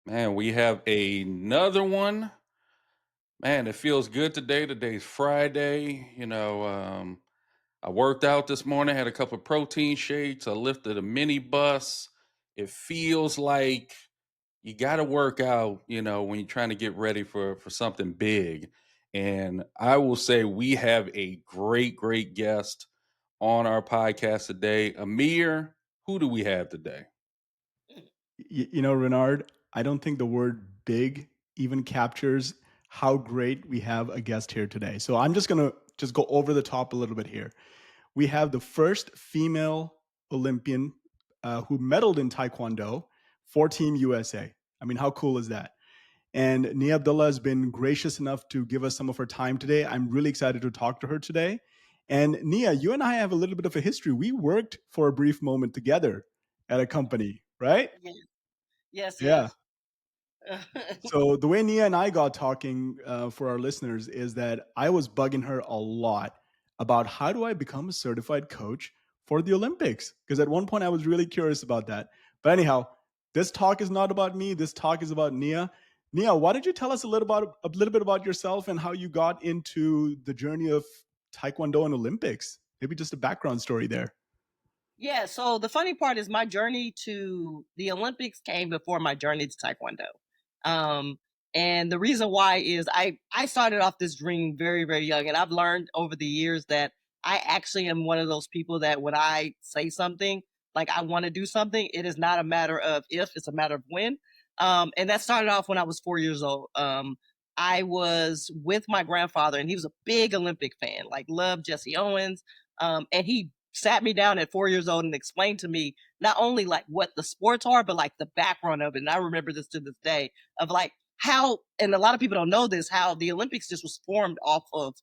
Man, we have another one. Man, it feels good today. Today's Friday. I worked out this morning, had a couple of protein shakes. I lifted a mini bus. It feels like you got to work out, when you're trying to get ready for something big. And I will say we have a great, great guest on our podcast today. Amir, who do we have today? Renard, I don't think the word big even captures how great we have a guest here today. So I'm just going to just go over the top a little bit here. We have the first female Olympian who medaled in Taekwondo for Team USA. I mean, how cool is that? And Nia Abdallah has been gracious enough to give us some of her time today. I'm really excited to talk to her today. And Nia, you and I have a little bit of a history. We worked for a brief moment together at a company, right? Yes, yes, Yeah. yes. So the way Nia and I got talking for our listeners is that I was bugging her a lot about how do I become a certified coach for the Olympics? Because at one point I was really curious about that. But anyhow, this talk is not about me. This talk is about Nia. Nia, why don't you tell us a little bit about yourself and how you got into the journey of Taekwondo and Olympics? Maybe just a background story there. Yeah, so the funny part is my journey to the Olympics came before my journey to Taekwondo. Um, and the reason why is I started off this dream very, very young. And I've learned over the years that I actually am one of those people that when I say something, like I want to do something, it is not a matter of if, it's a matter of when. And that started off when I was 4 years old. I was with my grandfather, and he was a big Olympic fan, like loved Jesse Owens. And he sat me down at 4 years old and explained to me not only like what the sports are, but like the background of it. And I remember this to this day of like how, and a lot of people don't know this, how the Olympics just was formed off of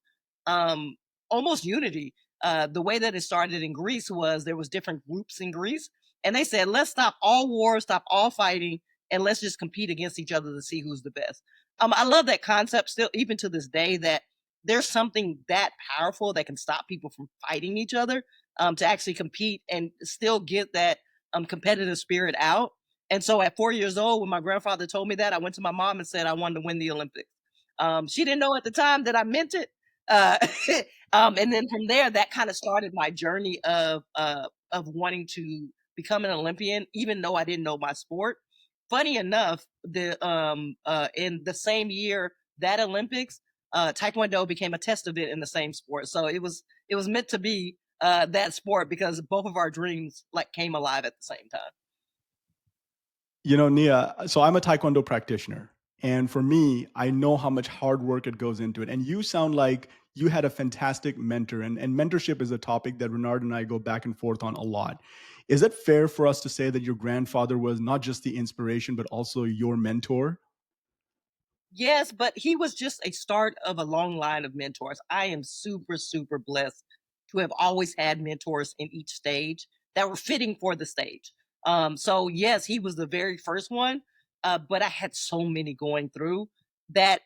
um, almost unity. The way that it started in Greece was there was different groups in Greece, and they said, let's stop all wars, stop all fighting, and let's just compete against each other to see who's the best. I love that concept still, even to this day, that there's something that powerful that can stop people from fighting each other, to actually compete and still get that competitive spirit out. And so at 4 years old, when my grandfather told me that, I went to my mom and said I wanted to win the Olympics. She didn't know at the time that I meant it. Uh, and then from there, that kind of started my journey of wanting to become an Olympian, even though I didn't know my sport. Funny enough, the in the same year that Olympics, Taekwondo became a test event in the same sport. So it was meant to be that sport because both of our dreams like came alive at the same time. Nia, so I'm a Taekwondo practitioner. And for me, I know how much hard work it goes into it. And you sound like you had a fantastic mentor. And mentorship is a topic that Renard and I go back and forth on a lot. Is it fair for us to say that your grandfather was not just the inspiration, but also your mentor? Yes, but he was just a start of a long line of mentors. I am super, super blessed to have always had mentors in each stage that were fitting for the stage. So yes, he was the very first one, but I had so many going through that,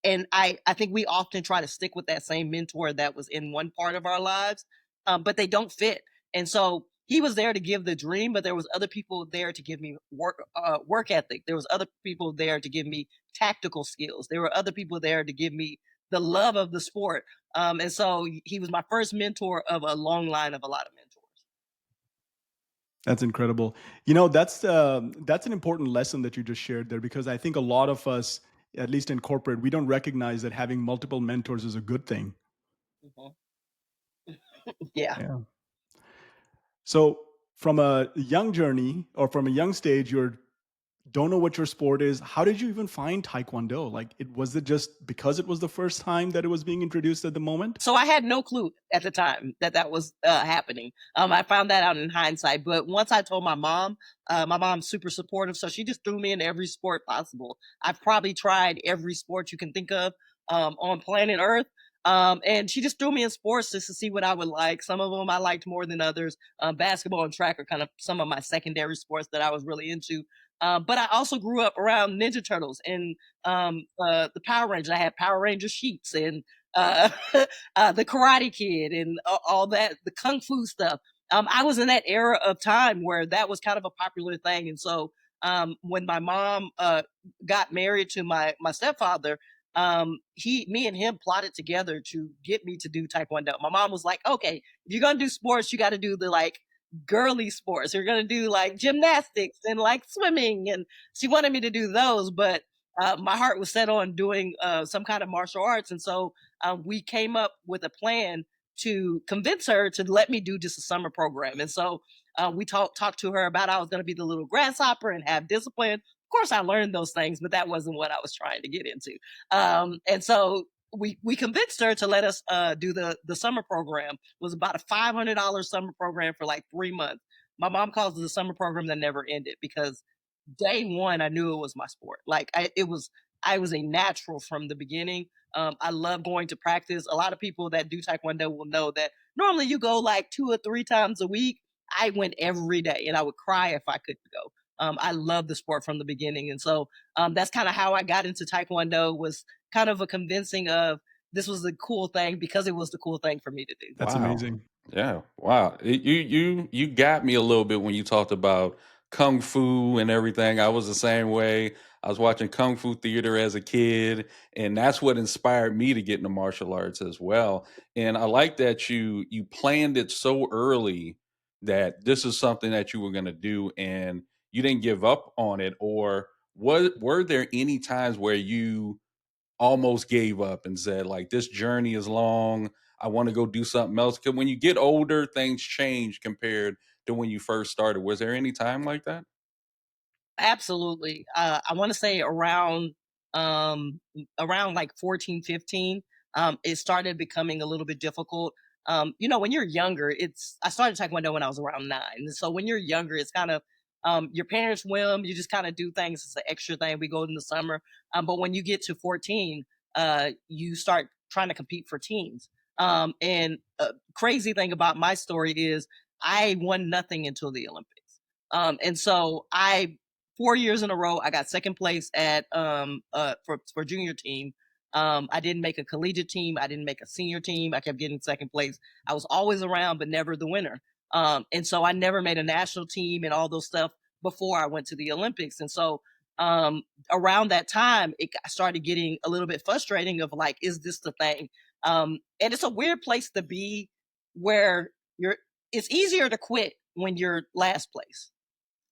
and I think we often try to stick with that same mentor that was in one part of our lives, but they don't fit. And so he was there to give the dream, but there was other people there to give me work ethic. There was other people there to give me tactical skills. There were other people there to give me the love of the sport. And so he was my first mentor of a long line of a lot of mentors. That's incredible. That's an important lesson that you just shared there because I think a lot of us, at least in corporate, we don't recognize that having multiple mentors is a good thing. Mhm. Yeah. Yeah. So from a young journey or from a young stage, you don't know what your sport is. How did you even find Taekwondo? Like, was it just because it was the first time that it was being introduced at the moment? So I had no clue at the time that that was happening. I found that out in hindsight. But once I told my mom's super supportive, so she just threw me in every sport possible. I've probably tried every sport you can think of on planet Earth. And she just threw me in sports just to see what I would like. Some of them I liked more than others. Basketball and track are kind of some of my secondary sports that I was really into. But I also grew up around Ninja Turtles and the Power Rangers. I had Power Ranger sheets and uh, the Karate Kid and all that, the Kung Fu stuff. I was in that era of time where that was kind of a popular thing. And so when my mom got married to my stepfather, me and him plotted together to get me to do taekwondo. My mom was like, okay, if you're gonna do sports, you got to do the like girly sports. You're gonna do like gymnastics and like swimming, and she wanted me to do those, but my heart was set on doing some kind of martial arts, and so we came up with a plan to convince her to let me do just a summer program. And so we talked to her about I was going to be the little grasshopper and have discipline. Of course, I learned those things, but that wasn't what I was trying to get into. And so we convinced her to let us do the summer program. It was about a $500 summer program for like 3 months. My mom calls it a summer program that never ended because day one I knew it was my sport. Like I was a natural from the beginning. I love going to practice. A lot of people that do taekwondo will know that normally you go like 2 or 3 times a week. I went every day, and I would cry if I couldn't go. I love the sport from the beginning, and so that's kind of how I got into taekwondo. Was kind of a convincing of this was the cool thing because it was the cool thing for me to do. That's Wow. amazing. Yeah. Wow. You got me a little bit when you talked about kung fu and everything. I was the same way. I was watching kung fu theater as a kid, and that's what inspired me to get into martial arts as well. And I like that you planned it so early that this is something that you were going to do, and you didn't give up on it. Or were there any times where you almost gave up and said, like, this journey is long. I want to go do something else? Because when you get older, things change compared to when you first started. Was there any time like that? Absolutely. I want to say um around like 14, 15, it started becoming a little bit difficult. When you're younger, it's I started taekwondo when I was around 9. And so when you're younger, it's kind of your parents' whim. You just kind of do things. It's an extra thing. We go in the summer. But when you get to 14, you start trying to compete for teams. And crazy thing about my story is I won nothing until the Olympics. And so I 4 years in a row, I got second place at for junior team. I didn't make a collegiate team. I didn't make a senior team. I kept getting second place. I was always around, but never the winner. And so I never made a national team and all those stuff before I went to the Olympics. And so around that time, I started getting a little bit frustrating of like, is this the thing? And it's a weird place to be where you're. It's easier to quit when you're last place,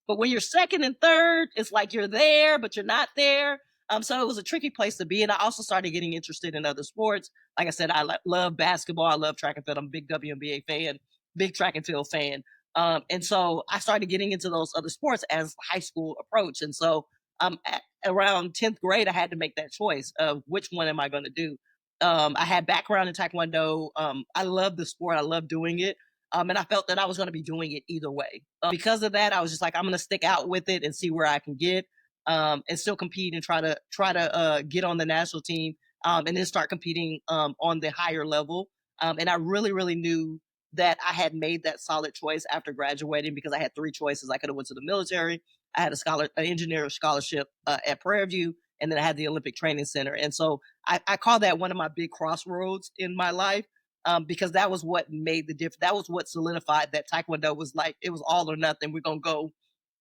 but when you're second and third, it's like you're there, but you're not there. So it was a tricky place to be. And I also started getting interested in other sports. Like I said, I love basketball. I love track and field. I'm a big WNBA fan, big track and field fan. And so I started getting into those other sports as high school approached. And so around 10th grade, I had to make that choice of which one am I going to do. I had background in Taekwondo. I love the sport. I love doing it. And I felt that I was going to be doing it either way. Because of that, I was just like, I'm going to stick out with it and see where I can get, and still compete and try to get on the national team, and then start competing on the higher level. And I really, really knew that I had made that solid choice after graduating because I had three choices. I could have went to the military. I had an engineer scholarship at Prairie View, and then I had the Olympic Training Center. And so I call that one of my big crossroads in my life, because that was what made the difference. That was what solidified that Taekwondo was like it was all or nothing. We're gonna go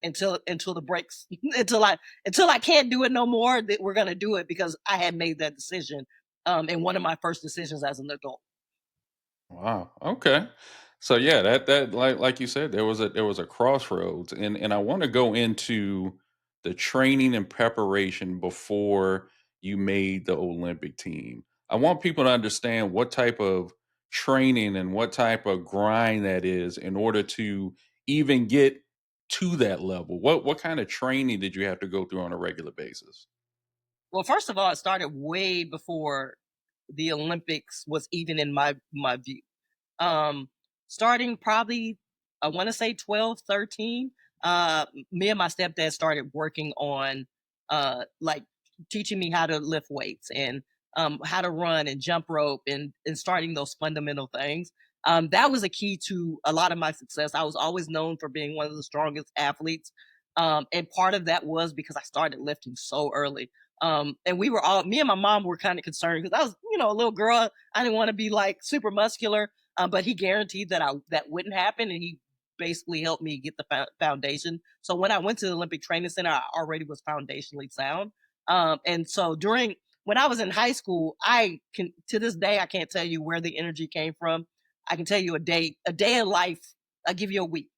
until the breaks until I can't do it no more. That we're gonna do it because I had made that decision, and one of my first decisions as an adult. Wow. Okay. So yeah, that like you said, there was a crossroads, and I want to go into the training and preparation before you made the Olympic team. I want people to understand what type of training and what type of grind that is in order to even get to that level. What kind of training did you have to go through on a regular basis? Well, first of all, it started way before the Olympics was even in my view. um Starting probably, I want to say 12, 13. Me and my stepdad started working on like teaching me how to lift weights and how to run and jump rope and starting those fundamental things. That was a key to a lot of my success. I was always known for being one of the strongest athletes, and part of that was because I started lifting so early. And we were all me and my mom were kind of concerned because I was, a little girl. I didn't want to be like super muscular, but he guaranteed that that wouldn't happen, and he basically helped me get the foundation. So when I went to the Olympic Training Center, I already was foundationally sound. And so when I was in high school, I can to this day I can't tell you where the energy came from. I can tell you a day in life. I give you a week.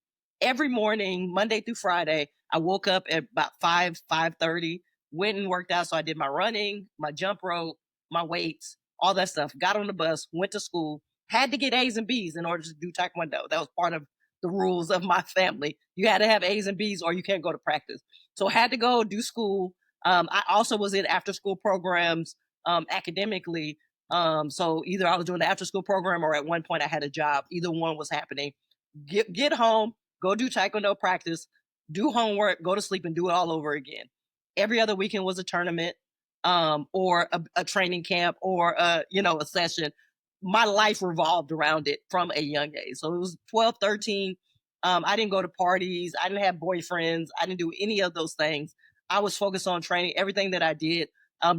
Every morning, Monday through Friday, I woke up at about 5:30, went and worked out. So I did my running, my jump rope, my weights, all that stuff. Got on the bus, went to school, had to get A's and B's in order to do Taekwondo. That was part of the rules of my family. You had to have A's and B's or you can't go to practice. So I had to go do school. I also was in after school programs academically. So either I was doing the after school program or at one point I had a job. Either one was happening. Get home, go do Taekwondo practice, do homework, go to sleep, and do it all over again. Every other weekend was a tournament, or a training camp, or a session. My life revolved around it from a young age. So it was 12, 13. I didn't go to parties. I didn't have boyfriends. I didn't do any of those things. I was focused on training. Everything that I did,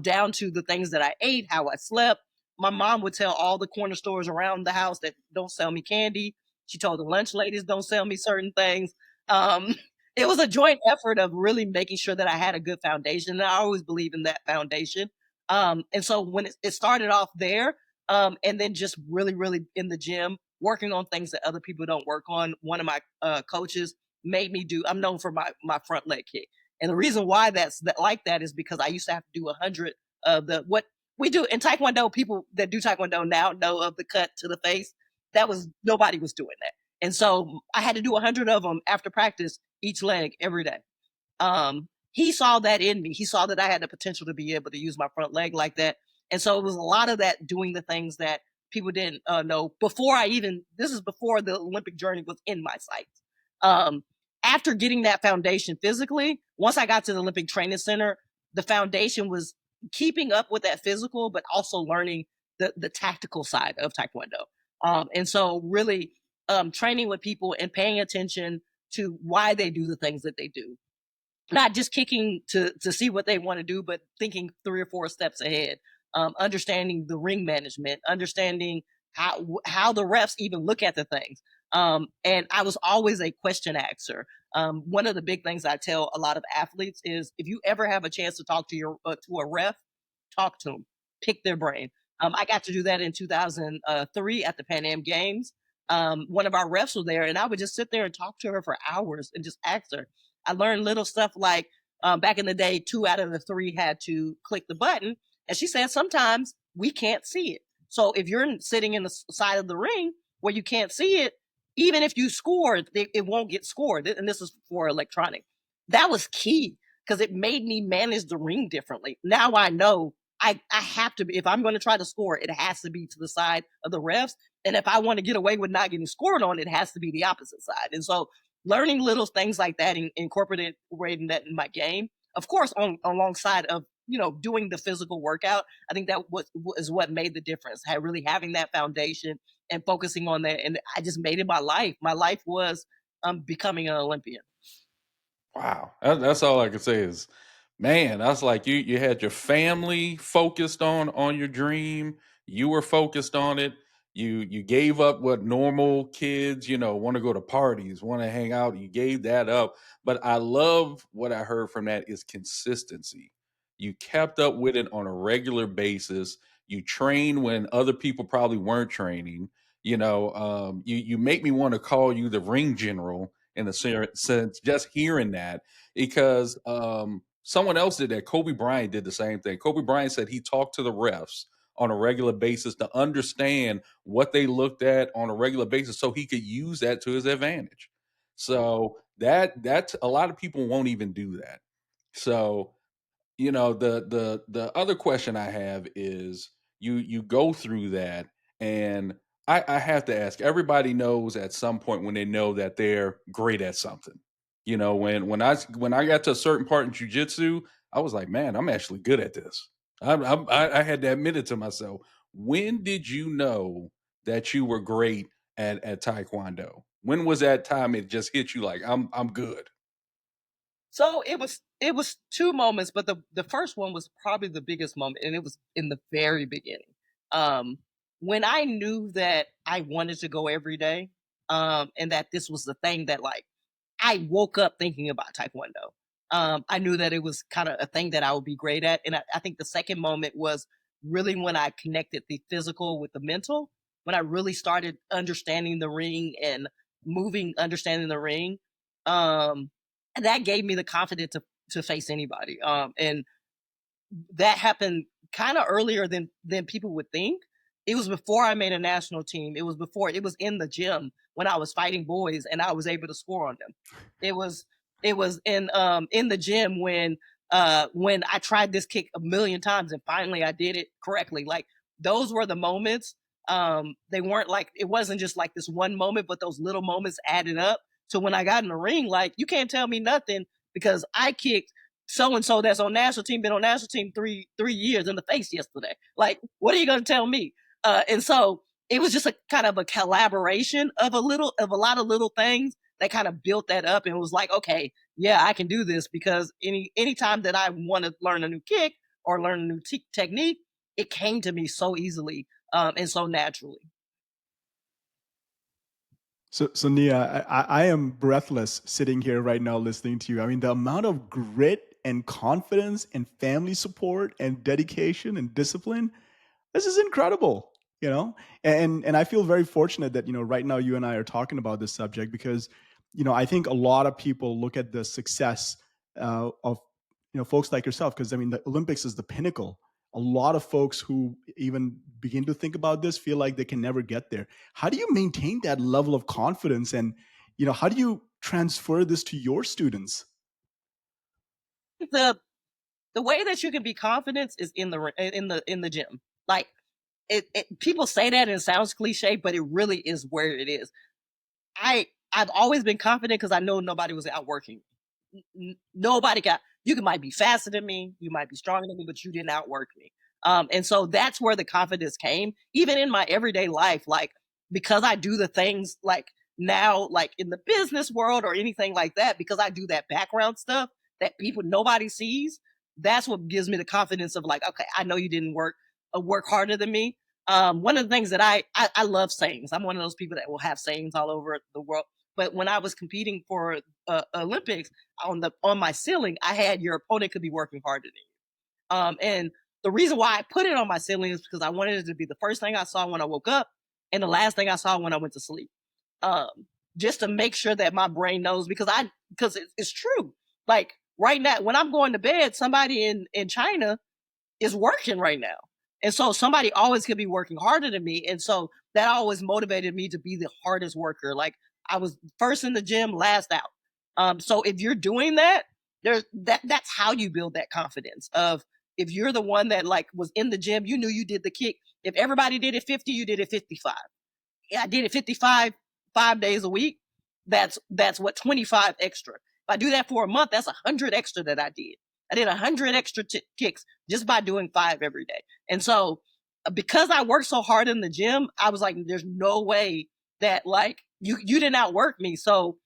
down to the things that I ate, how I slept. My mom would tell all the corner stores around the house that don't sell me candy. She told the lunch ladies don't sell me certain things. Um, it was a joint effort of really making sure that I had a good foundation. And I always believe in that foundation. And so when it started off there, and then just really, really in the gym, working on things that other people don't work on. One of my coaches made me do. I'm known for my front leg kick, and the reason why like that is because I used to have to do 100 of the what we do in Taekwondo. People that do Taekwondo now know of the cut to the face. Nobody was doing that, and so I had to do 100 of them after practice each leg every day. He saw that in me. He saw that I had the potential to be able to use my front leg like that. And so it was a lot of that, doing the things that people didn't know before this is before the Olympic journey was in my sights. Um, After getting that foundation physically, once I got to the Olympic Training Center, the foundation was keeping up with that physical, but also learning the tactical side of Taekwondo. And so really training with people and paying attention to why they do the things that they do, not just kicking to see what they want to do, but thinking 3 or 4 steps ahead. Understanding the ring management, understanding how the refs even look at the things. And I was always a question asker. One of the big things I tell a lot of athletes is if you ever have a chance to talk to a ref, talk to them, pick their brain. I got to do that in 2003 at the Pan Am Games. One of our refs was there, and I would just sit there and talk to her for hours and just ask her. I learned little stuff like back in the day, 2 out of the 3 had to click the button. And she said sometimes we can't see it. So if you're sitting in the side of the ring where you can't see it, even if you score, it won't get scored. And this is for electronic. That was key because it made me manage the ring differently. Now I know I have to be, if I'm going to try to score, it has to be to the side of the refs. And if I want to get away with not getting scored on, it has to be the opposite side. And so learning little things like that and incorporating that in my game, of course, alongside of doing the physical workout. I think that is what made the difference. Really having that foundation and focusing on that, and I just made it my life. My life was becoming an Olympian. Wow, that's all I can say is, man, that's like you had your family focused on your dream. You were focused on it. You gave up what normal kids, want to go to parties, want to hang out. You gave that up. But I love what I heard from that is consistency. You kept up with it on a regular basis. You trained when other people probably weren't training. You make me want to call you the ring general in a sense, just hearing that, because someone else did that. Kobe Bryant did the same thing. Kobe Bryant said he talked to the refs on a regular basis to understand what they looked at on a regular basis so he could use that to his advantage. So that's a lot of people won't even do that. So the other question I have is you go through that, and I have to ask, everybody knows at some point when they know that they're great at something. When I got to a certain part in jujitsu, I was like, man, I'm actually good at this. I had to admit it to myself. When did you know that you were great at Taekwondo? When was that time it just hit you like I'm good? So it was 2 moments, but the first one was probably the biggest moment, and it was in the very beginning. When I knew that I wanted to go every day, and that this was the thing that like I woke up thinking about Taekwondo. I knew that it was kind of a thing that I would be great at. And I think the second moment was really when I connected the physical with the mental, when I really started understanding the ring and moving, understanding the ring. And that gave me the confidence to face anybody. And that happened kind of earlier than people would think. It was before I made a national team. It was in the gym when I was fighting boys and I was able to score on them. It was it was in the gym when I tried this kick a million times and finally I did it correctly. Like those were the moments. They weren't like it wasn't just like this one moment, but those little moments added up. So when I got in the ring, like you can't tell me nothing because I kicked so and so that's on national team, been on national team three years in the face yesterday. Like, what are you going to tell me? And so it was just a kind of a collaboration of a lot of little things that kind of built that up, and it was like, okay, yeah, I can do this because anytime that I want to learn a new kick or learn a new technique, it came to me so easily and so naturally. So Nia, I am breathless sitting here right now listening to you. I mean, the amount of grit and confidence and family support and dedication and discipline, this is incredible, you know? And I feel very fortunate that, right now you and I are talking about this subject because, I think a lot of people look at the success of, folks like yourself, because I mean, the Olympics is the pinnacle. A lot of folks who even begin to think about this feel like they can never get there. How do you maintain that level of confidence, and how do you transfer this to your students? The the way that you can be confident is in the gym. Like people say that and it sounds cliche, but it really is where it is. I've always been confident because I know nobody was outworking me. Nobody got you can might be faster than me, you might be stronger than me, but you didn't outwork me. And so that's where the confidence came, even in my everyday life, like because I do the things like now, like in the business world or anything like that, because I do that background stuff that people nobody sees. That's what gives me the confidence of like, okay, I know you didn't work harder than me. One of the things that I love sayings. I'm one of those people that will have sayings all over the world. But when I was competing for Olympics, on my ceiling, I had your opponent could be working harder than you. And the reason why I put it on my ceiling is because I wanted it to be the first thing I saw when I woke up and the last thing I saw when I went to sleep. Um, just to make sure that my brain knows because it's true. Like right now, when I'm going to bed, somebody in China is working right now. And so somebody always could be working harder than me. And so that always motivated me to be the hardest worker. Like I was first in the gym, last out. So if you're doing that, that's how you build that confidence of if you're the one that like was in the gym, you knew you did the kick. If everybody did it 50, you did it 55. I did it 55 5 days a week. That's what 25 extra. If I do that for a month, that's 100 extra that I did. I did 100 extra kicks just by doing 5 every day. And so because I worked so hard in the gym, I was like, there's no way that like you didn't outwork me. So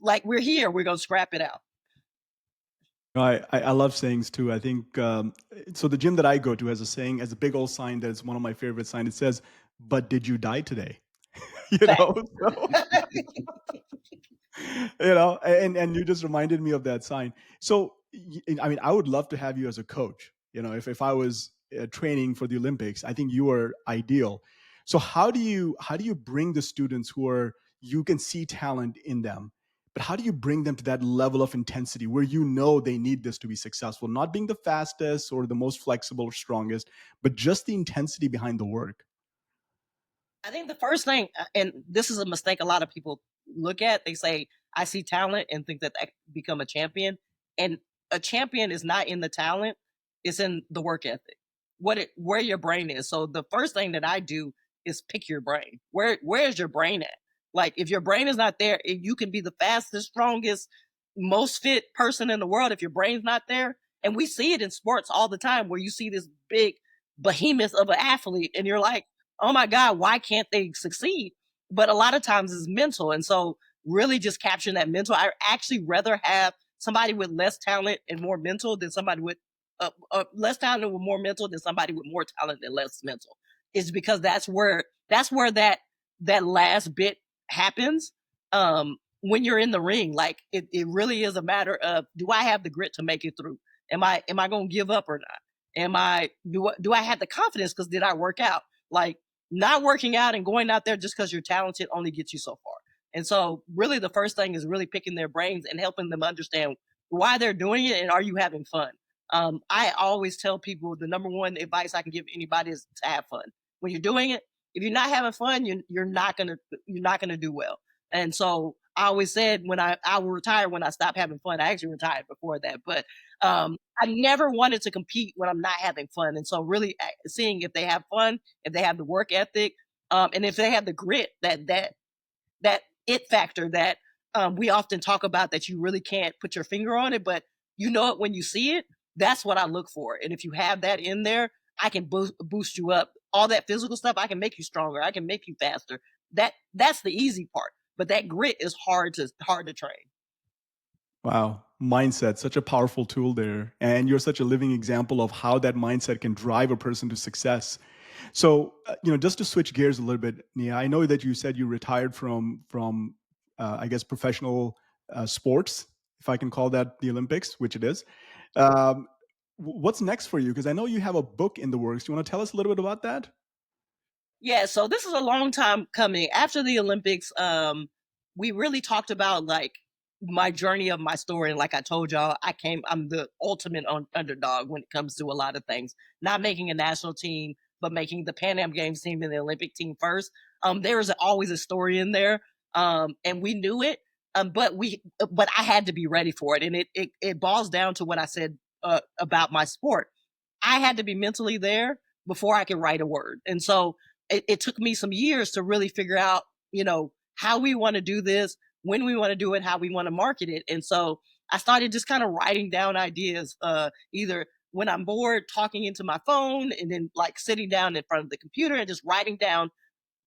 like we're here, we're gonna scrap it out. I love sayings too. I think so. The gym that I go to has a saying, has a big old sign that is one of my favorite signs. It says, "But did you die today?" you Fact. know, so, and you just reminded me of that sign. So, I mean, I would love to have you as a coach. If I was training for the Olympics, I think you are ideal. So, how do you bring the students who are you can see talent in them, but how do you bring them to that level of intensity where they need this to be successful? Not being the fastest or the most flexible or strongest, but just the intensity behind the work. I think the first thing, and this is a mistake a lot of people look at, they say, I see talent and think that I become a champion. And a champion is not in the talent, it's in the work ethic, where your brain is. So the first thing that I do is pick your brain. Where's your brain at? Like if your brain is not there, you can be the fastest, strongest, most fit person in the world. If your brain's not there, and we see it in sports all the time where you see this big behemoth of an athlete and you're like, oh my God, why can't they succeed? But a lot of times it's mental. And so really just capturing that mental, I actually rather have somebody with less talent and more mental than somebody with less talent with more mental than somebody with more talent and less mental. Is because that's where that last bit happens when you're in the ring. Like it really is a matter of, do I have the grit to make it through? Am I going to give up or not? Do I have the confidence? Because did I work out? Like, not working out and going out there just because you're talented only gets you so far. And so really the first thing is really picking their brains and helping them understand why they're doing it, and are you having fun? I always tell people the number one advice I can give anybody is to have fun. When you're doing it, if you're not having fun, you're not gonna do well. And so I always said, when I will retire when I stop having fun. I actually retired before that, but I never wanted to compete when I'm not having fun. And so really seeing if they have fun, if they have the work ethic, and if they have the grit, that it factor that we often talk about, that you really can't put your finger on it, but you know it when you see it. That's what I look for. And if you have that in there, I can boost you up. All that physical stuff, I can make you stronger. I can make you faster. That's the easy part. But that grit is hard to train. Wow. Mindset, such a powerful tool there. And you're such a living example of how that mindset can drive a person to success. So, just to switch gears a little bit, Nia, I know that you said you retired from I guess, professional sports, if I can call that the Olympics, which it is. Um, what's next for you? Because I know you have a book in the works. Do you want to tell us a little bit about that? Yeah, so this is a long time coming. After the Olympics, we really talked about like my journey of my story. And like I told y'all, I'm the ultimate underdog when it comes to a lot of things. Not making a national team, but making the Pan Am Games team and the Olympic team first. There is always a story in there, and we knew it. But I had to be ready for it, and it boils down to what I said about my sport. I had to be mentally there before I could write a word, and so it took me some years to really figure out, how we want to do this, when we want to do it, how we want to market it. And so I started just kind of writing down ideas, either when I'm bored, talking into my phone, and then like sitting down in front of the computer and just writing down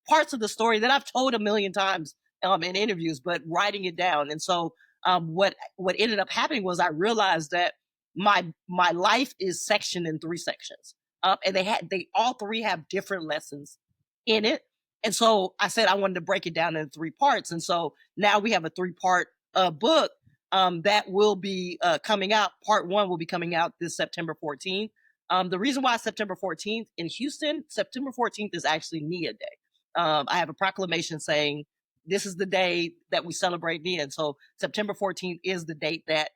parts of the story that I've told a million times in interviews, but writing it down. And so what ended up happening was I realized that my life is sectioned in three sections, and they all three have different lessons in it. And so I said I wanted to break it down into three parts. And so now we have a three-part book that will be coming out. Part one will be coming out this September 14th. The reason why September 14th in Houston, September 14th is actually Nia Day. I have a proclamation saying this is the day that we celebrate Nia. And so September 14th is the date that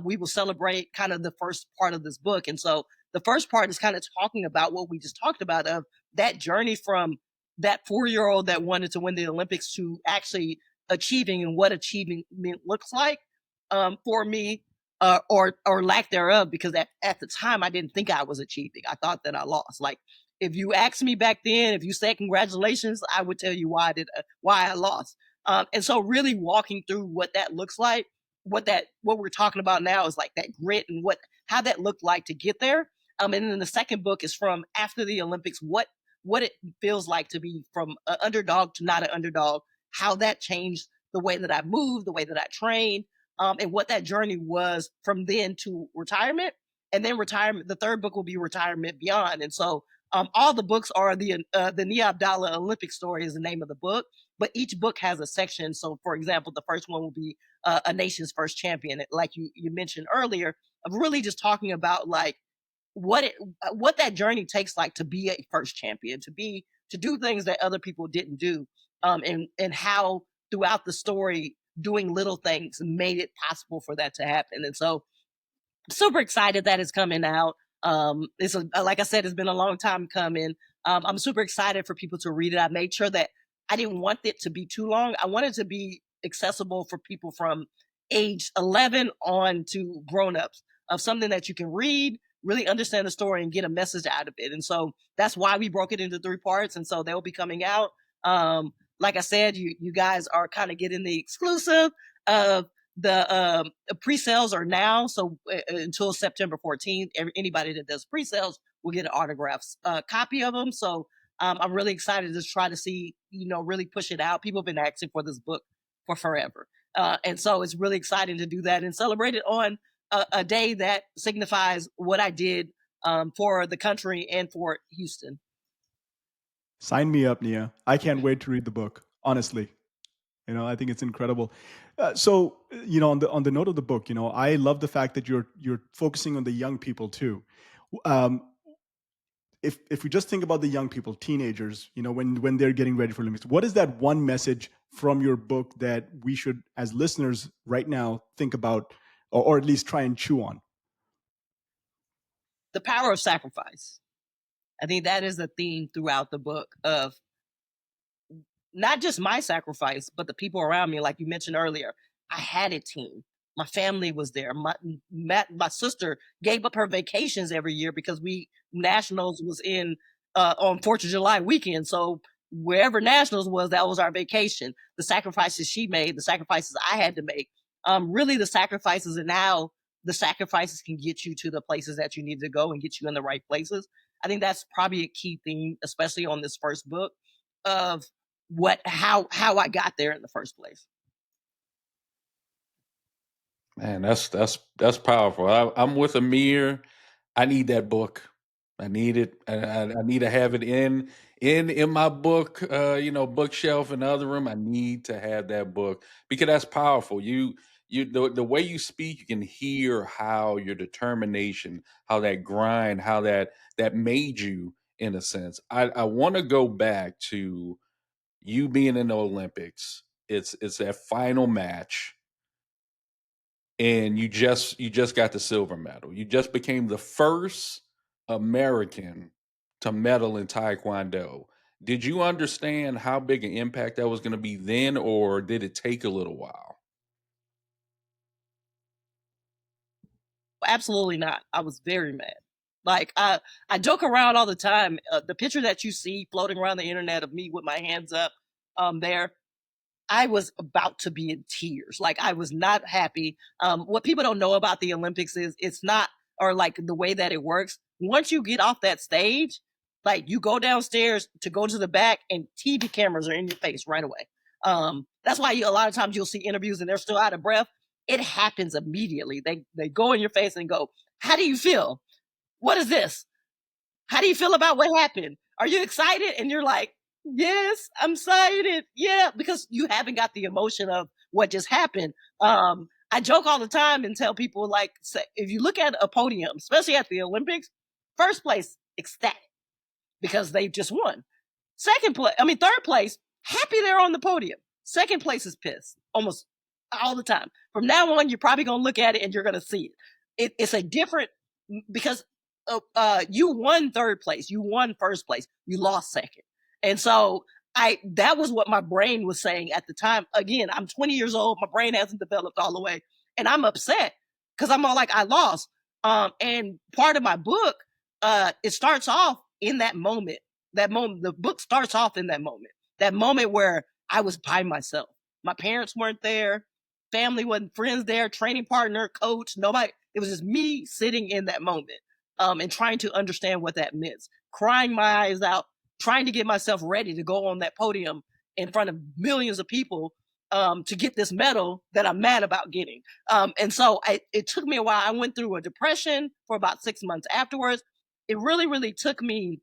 we will celebrate kind of the first part of this book. And so the first part is kind of talking about what we just talked about, of that journey from that 4-year-old that wanted to win the Olympics to actually achieving, and what achievement looks like for me, or lack thereof, because at the time I didn't think I was achieving. I thought that I lost. Like, if you asked me back then, if you said congratulations, I would tell you why I lost. And so really walking through what that looks like, what we're talking about now is like that grit, and how that looked like to get there. And then the second book is from after the Olympics, what it feels like to be from an underdog to not an underdog, how that changed the way that I moved, the way that I trained, and what that journey was from then to retirement. And then retirement, the third book will be Retirement Beyond. And so all the books are the Nia Abdallah Olympic story is the name of the book, but each book has a section. So, for example, the first one will be a nation's first champion, like you mentioned earlier, of really just talking about like what that journey takes, like to be a first champion, to do things that other people didn't do, and how throughout the story doing little things made it possible for that to happen. And so super excited that it's coming out. Like I said, it's been a long time coming. I'm super excited for people to read it. I made sure that I didn't want it to be too long. I wanted to be accessible for people from age 11 on to grown-ups, of something that you can read, really understand the story, and get a message out of it. And so that's why we broke it into three parts. And so they'll be coming out. Like I said, you guys are kind of getting the exclusive of the pre-sales are now, so until September 14th, anybody that does pre-sales will get an autographed copy of them. So I'm really excited to try to see, really push it out. People have been asking for this book for forever, and so it's really exciting to do that and celebrate it on a day that signifies what I did for the country and for Houston. Sign me up, Nia. I can't wait to read the book, honestly. I think it's incredible. So, on the note of the book, I love the fact that you're focusing on the young people too. Um, if we just think about the young people, teenagers, when they're getting ready for Olympics, what is that one message from your book that we should, as listeners, right now think about, or at least try and chew on? The power of sacrifice. I think that is the theme throughout the book of not just my sacrifice, but the people around me. Like you mentioned earlier, I had a team. My family was there. My sister gave up her vacations every year because we nationals was in on 4th of July weekend. So wherever nationals was, that was our vacation. The sacrifices she made, the sacrifices I had to make. Really, the sacrifices, and now the sacrifices can get you to the places that you need to go and get you in the right places. I think that's probably a key theme, especially on this first book, of how I got there in the first place. Man, that's powerful. I'm with Amir. I need that book. I need it. I need to have it in my book, bookshelf in the other room. I need to have that book because that's powerful. The way you speak, you can hear how your determination, how that grind, how that made you in a sense. I want to go back to you being in the Olympics. It's that final match and you just got the silver medal. You just became the first American to medal in Taekwondo. Did you understand how big an impact that was going to be then, or did it take a little while? Absolutely not. I was very mad. Like I joke around all the time. The picture that you see floating around the internet of me with my hands up, there, I was about to be in tears. Like I was not happy. What people don't know about the Olympics is it's not, or like the way that it works. Once you get off that stage, like you go downstairs to go to the back, and TV cameras are in your face right away. That's why a lot of times you'll see interviews and they're still out of breath. It happens immediately. They go in your face and go, "How do you feel? What is this? How do you feel about what happened? Are you excited?" And you're like, "Yes, I'm excited." Yeah, because you haven't got the emotion of what just happened. I joke all the time and tell people, like, say, if you look at a podium, especially at the Olympics, first place, ecstatic because they just won. Third place, happy they're on the podium. Second place is pissed almost all the time. From now on, you're probably going to look at it and you're going to see it. It's a different, because you won third place, you won first place, you lost second. And so that was what my brain was saying at the time. Again, I'm 20 years old, my brain hasn't developed all the way, and I'm upset because I'm all like, I lost. And part of my book, it starts off in that moment. That moment, the book starts off in that moment. That moment where I was by myself. My parents weren't there, family wasn't, friends there, training partner, coach, nobody. It was just me sitting in that moment, and trying to understand what that meant, crying my eyes out, trying to get myself ready to go on that podium in front of millions of people, to get this medal that I'm mad about getting. And so it took me a while. I went through a depression for about 6 months afterwards. It really, really took me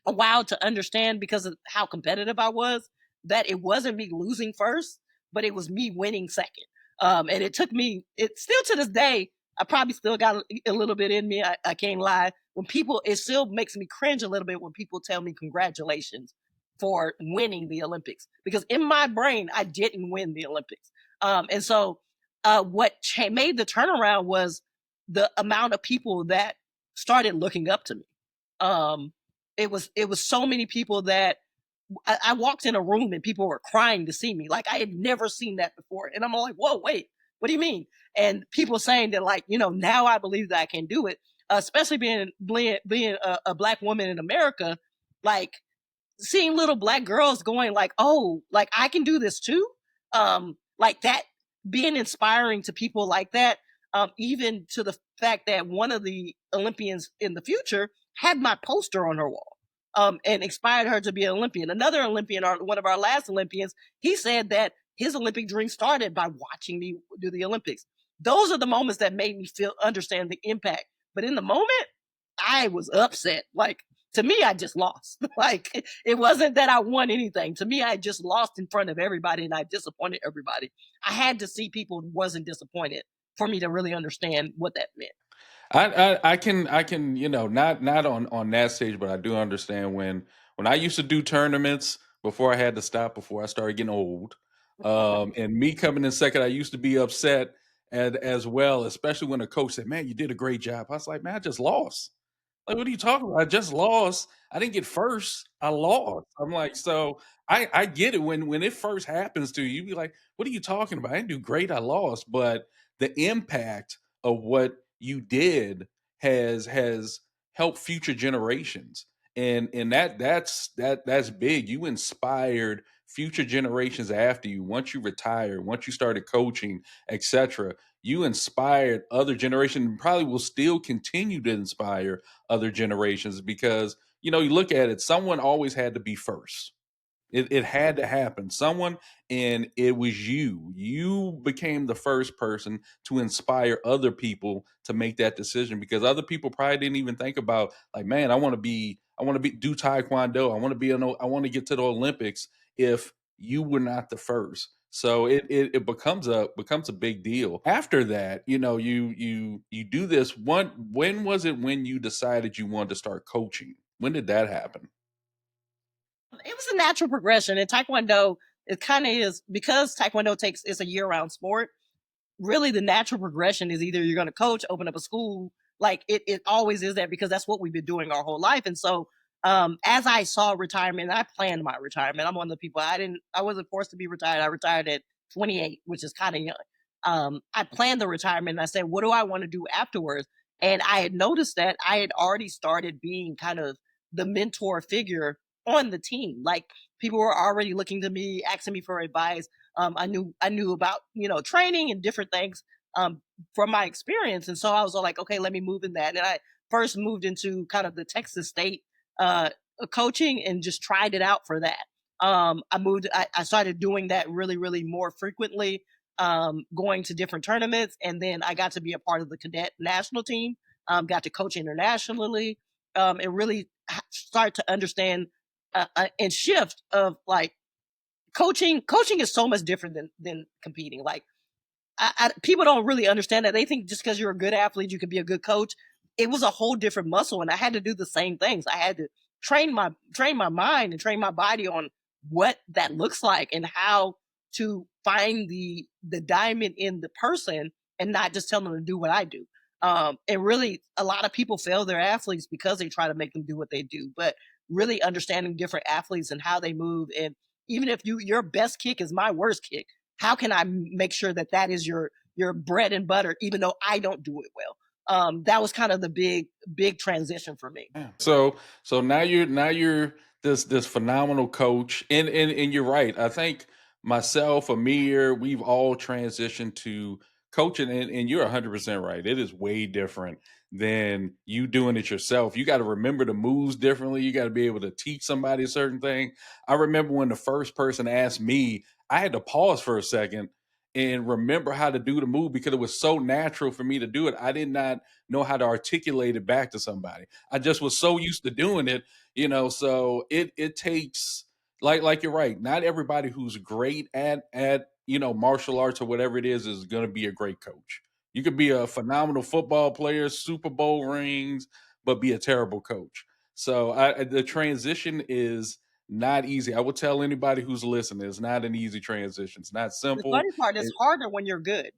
a while to understand, because of how competitive I was, that it wasn't me losing first, but it was me winning second. And it took me, it still to this day, I probably still got a little bit in me. I can't lie. When people, it still makes me cringe a little bit when people tell me congratulations for winning the Olympics, because in my brain, I didn't win the Olympics. And so, made the turnaround was the amount of people that started looking up to me. Um, it was so many people that I walked in a room and people were crying to see me. Like I had never seen that before. And I'm like, whoa, wait, what do you mean? And people saying that, like, now I believe that I can do it, especially being a black woman in America, like seeing little black girls going like, oh, like I can do this too. Like that, being inspiring to people like that. Even to the fact that one of the Olympians in the future had my poster on her wall, and inspired her to be an Olympian. Another Olympian, one of our last Olympians, he said that his Olympic dream started by watching me do the Olympics. Those are the moments that made me understand the impact. But in the moment, I was upset. Like To me, I just lost. Like, it wasn't that I won anything. To me, I just lost in front of everybody and I disappointed everybody. I had to see people who wasn't disappointed for me to really understand what that meant. I can not on that stage, but I do understand when I used to do tournaments before I had to stop before I started getting old, and me coming in second, I used to be upset as well, especially when a coach said, "Man, you did a great job." I was like, "Man, I just lost." Like, what are you talking about? I just lost. I didn't get first. I lost. I'm like, so I get it when it first happens to you, you be like, what are you talking about? I didn't do great. I lost. But the impact of what you did has helped future generations. And that's big. You inspired future generations after you. Once you retired, once you started coaching, etc., you inspired other generations and probably will still continue to inspire other generations because you look at it, someone always had to be first. It had to happen. Someone, and it was you. You became the first person to inspire other people to make that decision because other people probably didn't even think about like, man, I want to be do taekwondo. I want to get to the Olympics if you were not the first. So it becomes a big deal. After that, you do this. When was it when you decided you wanted to start coaching? When did that happen? It was a natural progression. In Taekwondo, it kind of is because Taekwondo takes it's a year round sport. Really the natural progression is either you're going to coach, open up a school. Like it always is that because that's what we've been doing our whole life. And so as I saw retirement, I planned my retirement. I'm one of the people I wasn't forced to be retired. I retired at 28, which is kind of young. I planned the retirement and I said, what do I want to do afterwards? And I had noticed that I had already started being kind of the mentor figure on the team. Like people were already looking to me, asking me for advice. I knew about training and different things from my experience, and so I was all like, okay, let me move in that. And I first moved into kind of the Texas State uh, coaching and just tried it out for that. I started doing that really, really more frequently, going to different tournaments, and then I got to be a part of the cadet national team. Got to coach internationally, and really start to understand and shift of like coaching is so much different than competing. Like people don't really understand that. They think just because you're a good athlete, you can be a good coach. It was a whole different muscle, and I had to do the same things. I had to train my mind and train my body on what that looks like and how to find the diamond in the person and not just tell them to do what I do. And really, a lot of people fail their athletes because they try to make them do what they do. But really understanding different athletes and how they move, and even if your best kick is my worst kick, how can I make sure that that is your bread and butter, even though I don't do it well? That was kind of the big transition for me. Yeah. So now you're this phenomenal coach, and you're right. I think myself, Amir, we've all transitioned to coaching, and you're 100% right. It is way different than you doing it yourself. You got to remember the moves differently. You got to be able to teach somebody a certain thing. I remember when the first person asked me, I had to pause for a second and remember how to do the move because it was so natural for me to do it. I did not know how to articulate it back to somebody. I just was so used to doing it, so it takes like you're right. Not everybody who's great at martial arts or whatever it is going to be a great coach. You could be a phenomenal football player, Super Bowl rings, but be a terrible coach. So the transition is not easy. I would tell anybody who's listening, it's not an easy transition. It's not The simple. funny part is It, harder when you're good. It's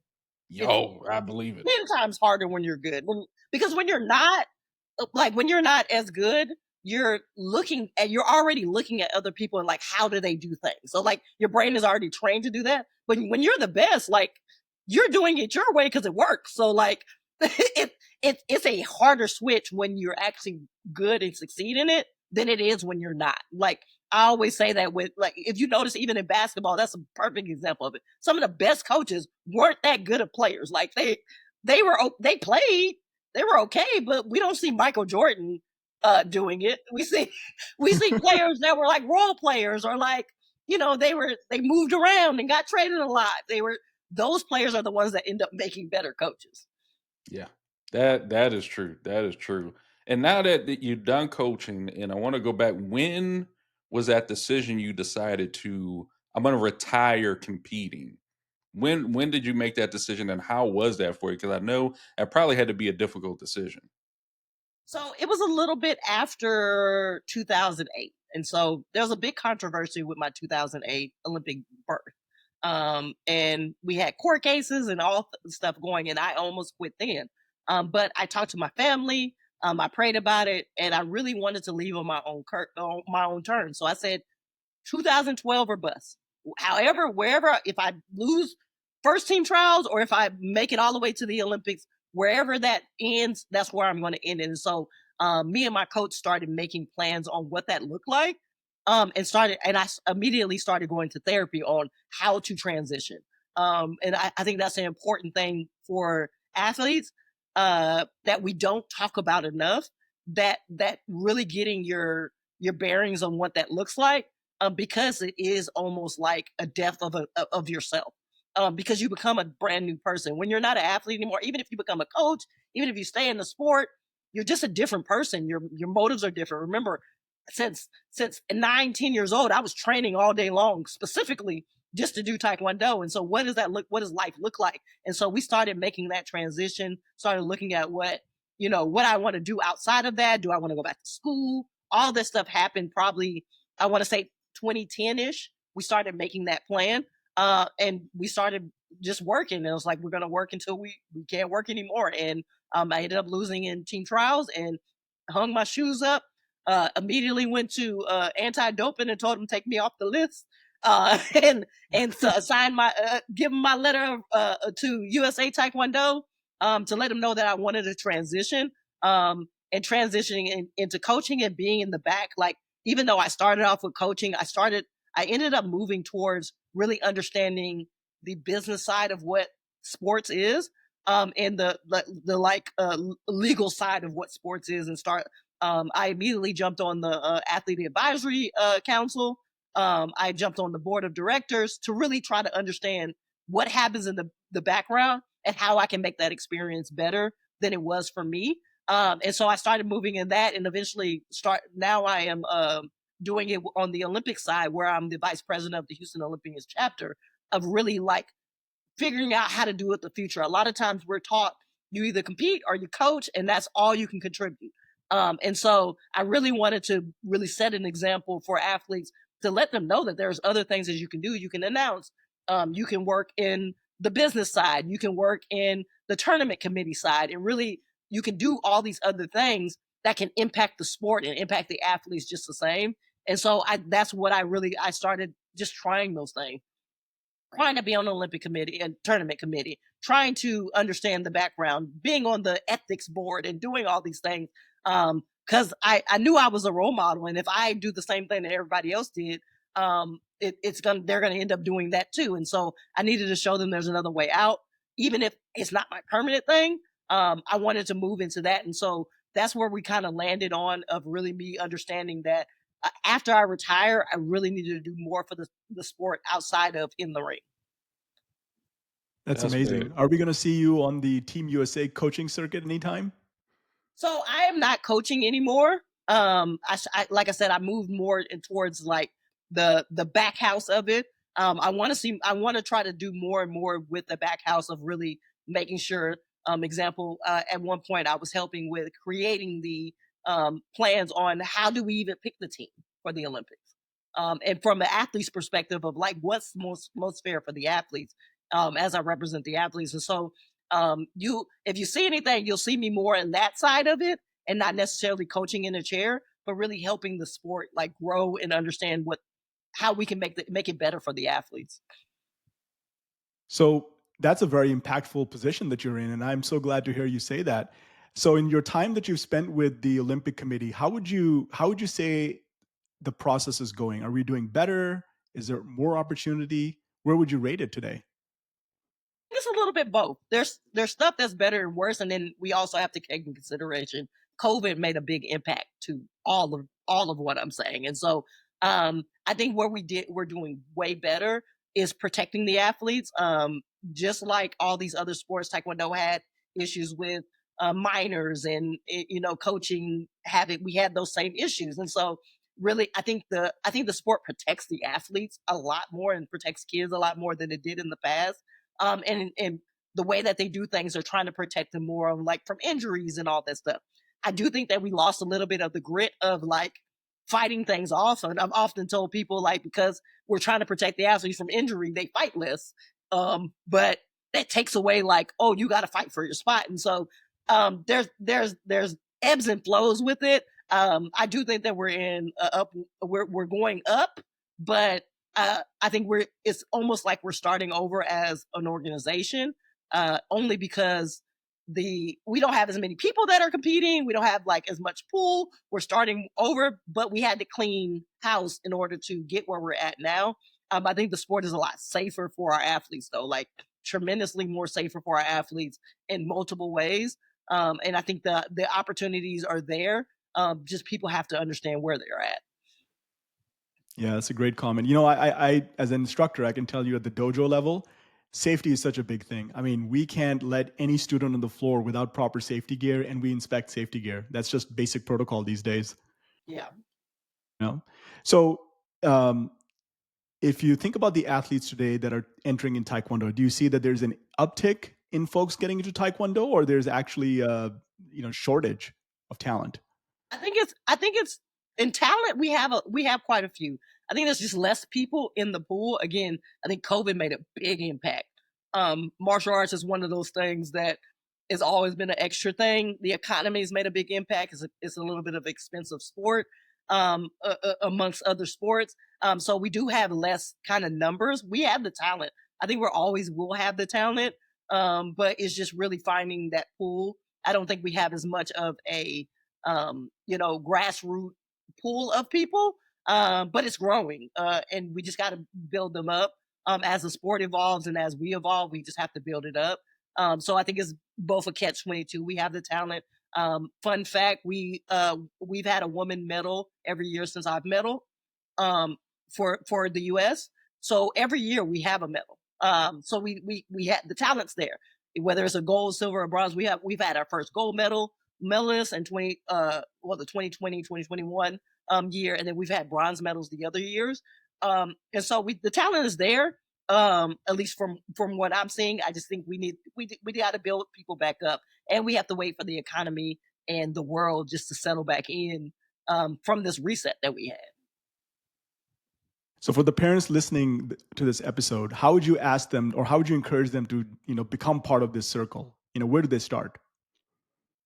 yo, I believe it. 10 times harder when you're good. Because when you're not, like when you're not as good, you're already looking at other people and like how do they do things. So like your brain is already trained to do that. But when you're the best, like you're doing it your way because it works. So like it's a harder switch when you're actually good and succeed in it than it is when you're not. Like I always say that with like if you notice even in basketball, that's a perfect example of it. Some of the best coaches weren't that good at players. Like they played, they were okay, but we don't see Michael Jordan doing it. We see players that were like role players or like they moved around and got traded a lot. Those players are the ones that end up making better coaches. Yeah. That is true. That is true. And now that you've done coaching, and I want to go back, when was that decision you decided to, I'm going to retire competing? When did you make that decision, and how was that for you? Because I know it probably had to be a difficult decision. So it was a little bit after 2008. And so there was a big controversy with my 2008 Olympic birth. And we had court cases and all stuff going, and I almost quit then. But I talked to my family. I prayed about it, and I really wanted to leave on my own terms. So I said, 2012 or bust. However, wherever, if I lose first team trials or if I make it all the way to the Olympics, wherever that ends, that's where I'm going to end it. And so me and my coach started making plans on what that looked like. And I immediately started going to therapy on how to transition. And I think that's an important thing for athletes that we don't talk about enough. That really getting your bearings on what that looks like, because it is almost like a death of yourself. Because you become a brand new person when you're not an athlete anymore. Even if you become a coach, even if you stay in the sport, you're just a different person. Your motives are different. Remember, since 9, 10 years old, I was training all day long, specifically just to do Taekwondo. And so, what does that look? What does life look like? And so, we started making that transition. Started looking at what I want to do outside of that. Do I want to go back to school? All this stuff happened probably, I want to say, 2010-ish. We started making that plan, and we started just working. And it was like, we're going to work until we can't work anymore. And I ended up losing in team trials and hung my shoes up. Immediately went to anti-doping and told them take me off the list. And so signed give them my letter to USA Taekwondo, to let them know that I wanted to transition, and transitioning into coaching and being in the back. Like, even though I started off with coaching, I ended up moving towards really understanding the business side of what sports is, and the legal side of what sports is, and start. I immediately jumped on the athlete advisory council. I jumped on the board of directors to really try to understand what happens in the background and how I can make that experience better than it was for me. And so I started moving in that, and eventually now I am doing it on the Olympic side, where I'm the vice president of the Houston Olympians chapter, of really like figuring out how to do it in the future. A lot of times we're taught you either compete or you coach, and that's all you can contribute. And so I really wanted to really set an example for athletes to let them know that there's other things that you can do. You can announce, you can work in the business side, you can work in the tournament committee side, and really you can do all these other things that can impact the sport and impact the athletes just the same. And so that's what I started just trying those things, trying to be on the Olympic committee and tournament committee, trying to understand the background, being on the ethics board, and doing all these things. Because I knew I was a role model, and if I do the same thing that everybody else did, they're gonna end up doing that too. And so I needed to show them there's another way out, even if it's not my permanent thing. I wanted to move into that, and so that's where we kind of landed on, of really me understanding that after I retire, I really needed to do more for the sport outside of in the ring. That's That's great. amazing. Are we going to see you on the Team USA coaching circuit anytime? So I am not coaching anymore. Like I said, I moved more towards like the back house of it. I want to try to do more and more with the back house of really making sure. Example, at one point I was helping with creating the plans on how do we even pick the team for the Olympics, and from the athlete's perspective of like what's most fair for the athletes, as I represent the athletes. And so you if you see anything, you'll see me more in that side of it, and not necessarily coaching in a chair, but really helping the sport like grow and understand how we can make it better for the athletes. So that's a very impactful position that you're in, and I'm so glad to hear you say that. So in your time that you've spent with the Olympic Committee, how would you say the process is going? Are we doing better? Is there more opportunity? Where would you rate it today? It's a little bit both. There's stuff that's better and worse, and then we also have to take in consideration COVID made a big impact to all of what I'm saying. And so I think where we're doing way better is protecting the athletes. Just like all these other sports, Taekwondo had issues with minors and coaching we had those same issues. And so really I think the sport protects the athletes a lot more and protects kids a lot more than it did in the past. And the way that they do things are trying to protect them more like from injuries and all that stuff. I do think that we lost a little bit of the grit of like fighting things off. And I've often told people like because we're trying to protect the athletes from injury, they fight less. But that takes away like, oh, you got to fight for your spot. And so there's ebbs and flows with it. I do think that we're in up, we're going up, but I think it's almost like we're starting over as an organization, only because we don't have as many people that are competing. We don't have like as much pool. We're starting over, but we had to clean house in order to get where we're at now. I think the sport is a lot safer for our athletes, though, like tremendously more safer for our athletes in multiple ways. And I think the opportunities are there. Just people have to understand where they're at. Yeah, that's a great comment. I as an instructor, I can tell you at the dojo level, safety is such a big thing. I mean, we can't let any student on the floor without proper safety gear, and we inspect safety gear. That's just basic protocol these days. Yeah. So, if you think about the athletes today that are entering in Taekwondo, do you see that there's an uptick in folks getting into Taekwondo, or there's actually a shortage of talent? I think it's in talent we have quite a few. I think there's just less people in the pool. Again, I think COVID made a big impact. Martial arts is one of those things that has always been an extra thing. The economy has made a big impact. It's a little bit of expensive sport amongst other sports. So we do have less kind of numbers. We have the talent. I think we're always will have the talent, but it's just really finding that pool. I don't think we have as much of a grassroots pool of people, but it's growing, and we just got to build them up. As the sport evolves and as we evolve, we just have to build it up. So I think it's both a catch-22. We have the talent. Fun fact: we've had a woman medal every year since I've medal for the U.S. So every year we have a medal. So we had the talents there. Whether it's a gold, silver, or bronze, we've had our first gold medalists in the 2020 2021 year, and then we've had bronze medals the other years. And so the talent is there. At least from what I'm seeing, I just think we got to build people back up, and we have to wait for the economy and the world just to settle back in from this reset that we had. So for the parents listening to this episode, how would you ask them, or how would you encourage them to become part of this circle? Where do they start?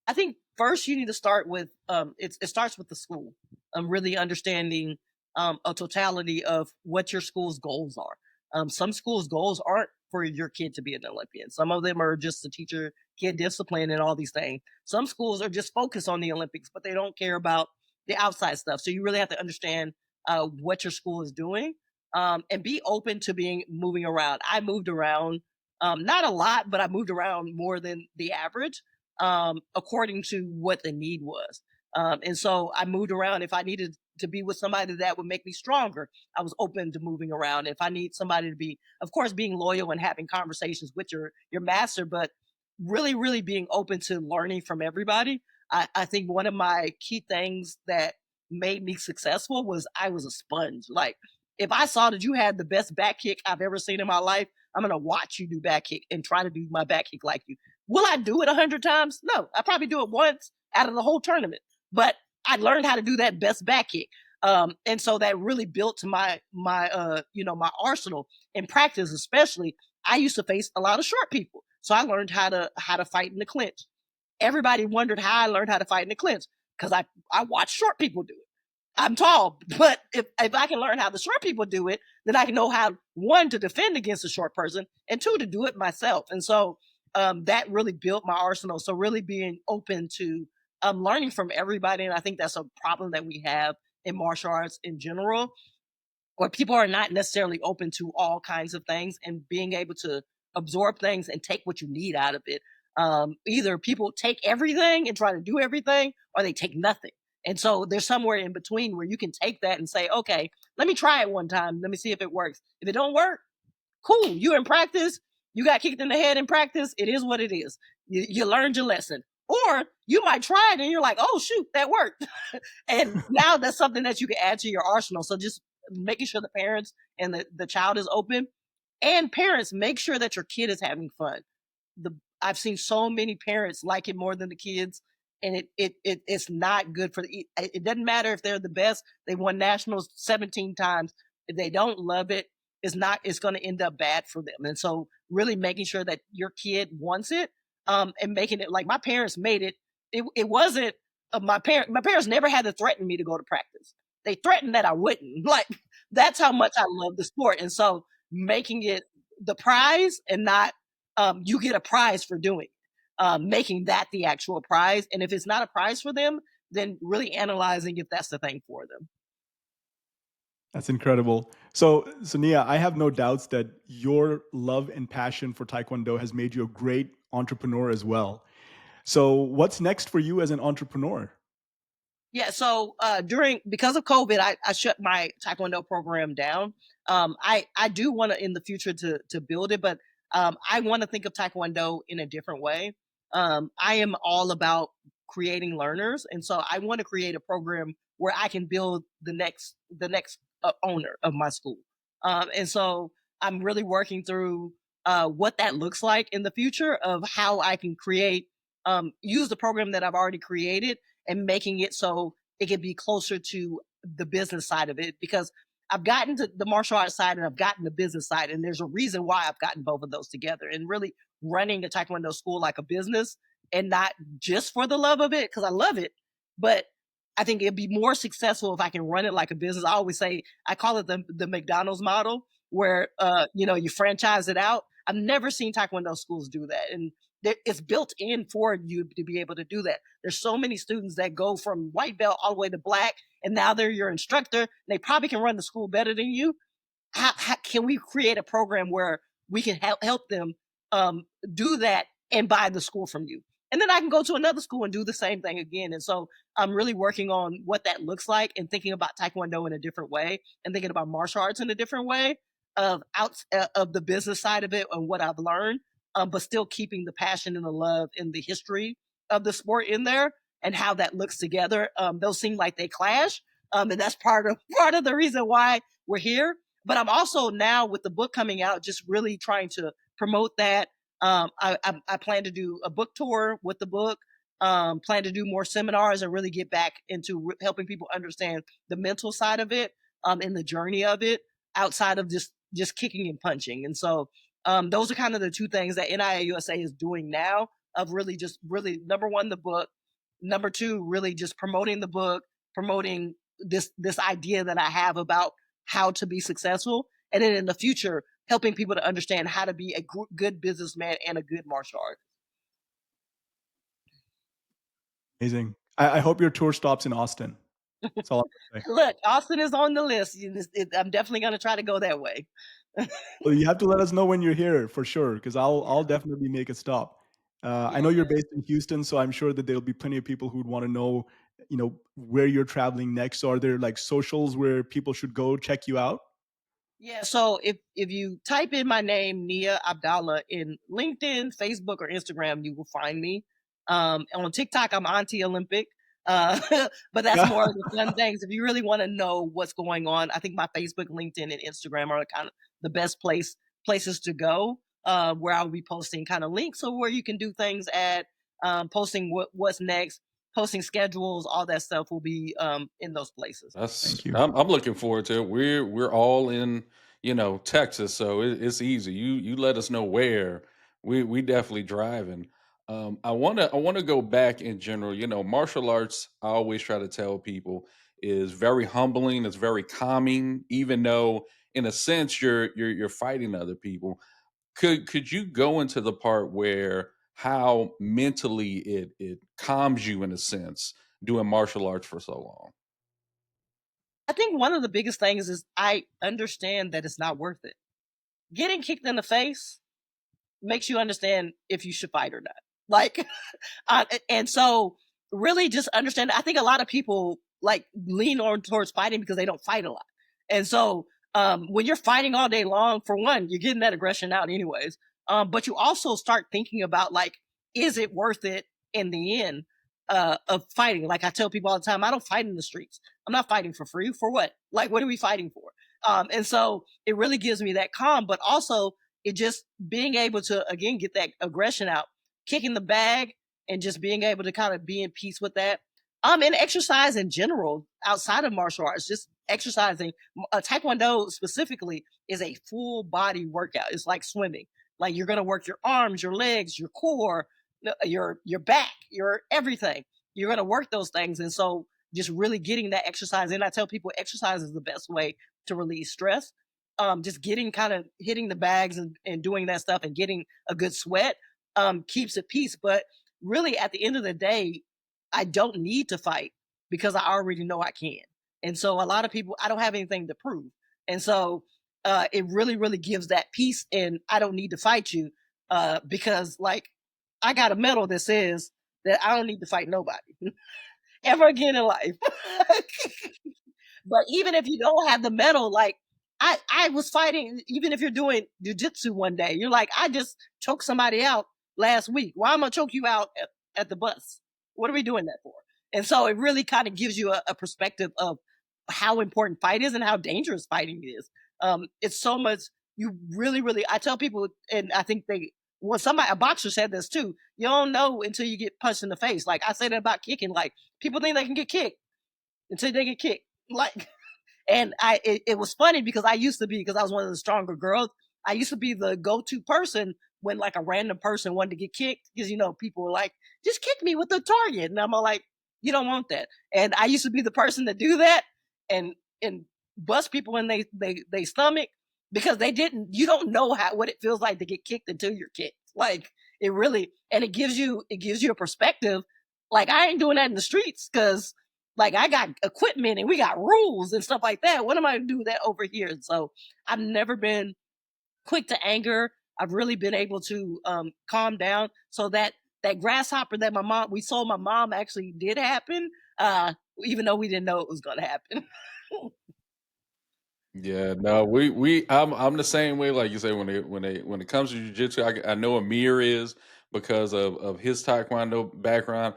I think first you need to start with it starts with the school. Really understanding a totality of what your school's goals are. Some schools' goals aren't for your kid to be an Olympian. Some of them are just to teach your kid discipline and all these things. Some schools are just focused on the Olympics, but they don't care about the outside stuff. So you really have to understand what your school is doing, and be open to moving around. I moved around, not a lot, but I moved around more than the average, according to what the need was. And so I moved around. If I needed to be with somebody that would make me stronger, I was open to moving around. If I need somebody to be, of course, being loyal and having conversations with your master, but really, really being open to learning from everybody. I think one of my key things that made me successful was I was a sponge. Like if I saw that you had the best back kick I've ever seen in my life, I'm going to watch you do back kick and try to do my back kick like you. Will I do it 100 times? No, I probably do it once out of the whole tournament, but I learned how to do that best back kick. And so that really built my arsenal in practice. Especially I used to face a lot of short people. So I learned how to fight in the clinch. Everybody wondered how I learned how to fight in the clinch because I watched short people do it. I'm tall, but if I can learn how the short people do it, then I can know how, one, to defend against a short person, and two, to do it myself. And so that really built my arsenal. So really being open to learning from everybody. And I think that's a problem that we have in martial arts in general, where people are not necessarily open to all kinds of things and being able to absorb things and take what you need out of it. Either people take everything and try to do everything, or they take nothing. And so there's somewhere in between where you can take that and say, okay, let me try it one time. Let me see if it works. If it don't work, cool. You in practice. You got kicked in the head in practice. It is what it is. You learned your lesson. Or you might try it and you're like, oh shoot, that worked. And now that's something that you can add to your arsenal. So just making sure the parents and the child is open. And parents, make sure that your kid is having fun. The I've seen so many parents like it more than the kids, and it's not good for it doesn't matter if they're the best. They won nationals 17 times. If they don't love it, it's going to end up bad for them. And so really making sure that your kid wants it, and making it like my parents made it. It wasn't my parents never had to threaten me to go to practice. They threatened that I wouldn't. Like that's how much I love the sport. And so making it the prize and not you get a prize for doing it. Making that the actual prize. And if it's not a prize for them, then really analyzing if that's the thing for them. That's incredible. So Nia, I have no doubts that your love and passion for Taekwondo has made you a great entrepreneur as well. So what's next for you as an entrepreneur? Yeah, so because of COVID, I shut my Taekwondo program down. I do want to in the future to build it, but I want to think of Taekwondo in a different way. I am all about creating learners, and so I want to create a program where I can build the next owner of my school. And so I'm really working through what that looks like in the future of how I can create use the program that I've already created and making it so it can be closer to the business side of it, because I've gotten to the martial arts side and I've gotten the business side, and there's a reason why I've gotten both of those together and really running a Taekwondo school like a business and not just for the love of it, because I love it, but I think it'd be more successful if I can run it like a business. I always say I call it the McDonald's model, where you franchise it out. I've never seen Taekwondo schools do that, and it's built in for you to be able to do that. There's so many students that go from white belt all the way to black, and now they're your instructor. And they probably can run the school better than you. How can we create a program where we can help them do that and buy the school from you? And then I can go to another school and do the same thing again. And so I'm really working on what that looks like and thinking about Taekwondo in a different way and thinking about martial arts in a different way of the business side of it and what I've learned, but still keeping the passion and the love and the history of the sport in there and how that looks together. Those seem like they clash, and that's part of the reason why we're here. But I'm also now with the book coming out, just really trying to promote that. I plan to do a book tour with the book. Plan to do more seminars and really get back into helping people understand the mental side of it, and the journey of it outside of just kicking and punching. And so those are kind of the two things that NIA USA is doing now, of really just really number one, the book, number two, really just promoting the book, promoting this idea that I have about how to be successful. And then in the future, helping people to understand how to be a good businessman and a good martial artist. Amazing. I hope your tour stops in Austin. That's all I'm say. Look, Austin is on the list. I'm definitely going to try to go that way. Well, you have to let us know when you're here for sure, because I'll definitely make a stop. I know you're based in Houston, so I'm sure that there'll be plenty of people who'd want to know, where you're traveling next. So are there like socials where people should go check you out? Yeah, so if you type in my name, Nia Abdallah, in LinkedIn, Facebook, or Instagram, you will find me. On TikTok, I'm Auntie Olympic. Uh, but that's more of the fun things. If you really want to know what's going on, I think my Facebook, LinkedIn, and Instagram are kind of the best places to go. Where I'll be posting kind of links of where you can do things at, posting what's next, posting schedules, all that stuff will be in those places. Thank you. I'm looking forward to it. We're all in Texas, so it's easy. You let us know where we definitely driving. I want to go back in general. Martial arts. I always try to tell people is very humbling. It's very calming, even though in a sense you're fighting other people. Could you go into the part where how mentally it calms you in a sense doing martial arts for so long? I think one of the biggest things is I understand that it's not worth it. Getting kicked in the face makes you understand if you should fight or not. Like, and so really just understand. I think a lot of people like lean on towards fighting because they don't fight a lot. And so when you're fighting all day long, for one, you're getting that aggression out anyways. But you also start thinking about like, is it worth it? in the end of fighting. Like I tell people all the time, I don't fight in the streets. I'm not fighting for free. For what? Like, what are we fighting for? And so it really gives me that calm, but also it just being able to, again, get that aggression out, kicking the bag, and just being able to kind of be in peace with that. And exercise in general, outside of martial arts, just exercising. Taekwondo specifically is a full body workout. It's like swimming. Like you're going to work your arms, your legs, your core, your back, your everything. You're going to work those things, and so just really getting that exercise in. I tell people exercise is the best way to release stress. Just getting kind of hitting the bags and doing that stuff and getting a good sweat keeps it peace. But really, at the end of the day, I don't need to fight because I already know I can. And so a lot of people, I don't have anything to prove. And so it really, really gives that peace. And I don't need to fight you because, like, I got a medal that says that I don't need to fight nobody ever again in life. But even if you don't have the medal, like I was fighting, even if you're doing jujitsu one day, you're like, I just choked somebody out last week. Why am I gonna choke you out at the bus? What are we doing that for? And so it really kind of gives you a perspective of how important fight is and how dangerous fighting is. It's so much. You really, really. I tell people, and I think well, somebody, a boxer said this too. You don't know until you get punched in the face. Like I say that about kicking. Like people think they can get kicked until they get kicked. Like, and it was funny because I used to be, because I was one of the stronger girls, I used to be the go-to person when like a random person wanted to get kicked, because people were like, just kick me with the target, and I'm all like, you don't want that. And I used to be the person to do that and bust people in they stomach, because you don't know what it feels like to get kicked until you're kicked. Like it really, and it gives you a perspective. Like I ain't doing that in the streets because like I got equipment and we got rules and stuff like that. What am I gonna do that over here? And so I've never been quick to anger. I've really been able to calm down. So that grasshopper that we sold my mom actually did happen, even though we didn't know it was gonna happen. Yeah, no, I'm the same way. Like you say, when it comes to jujitsu, I know Amir is because of his taekwondo background.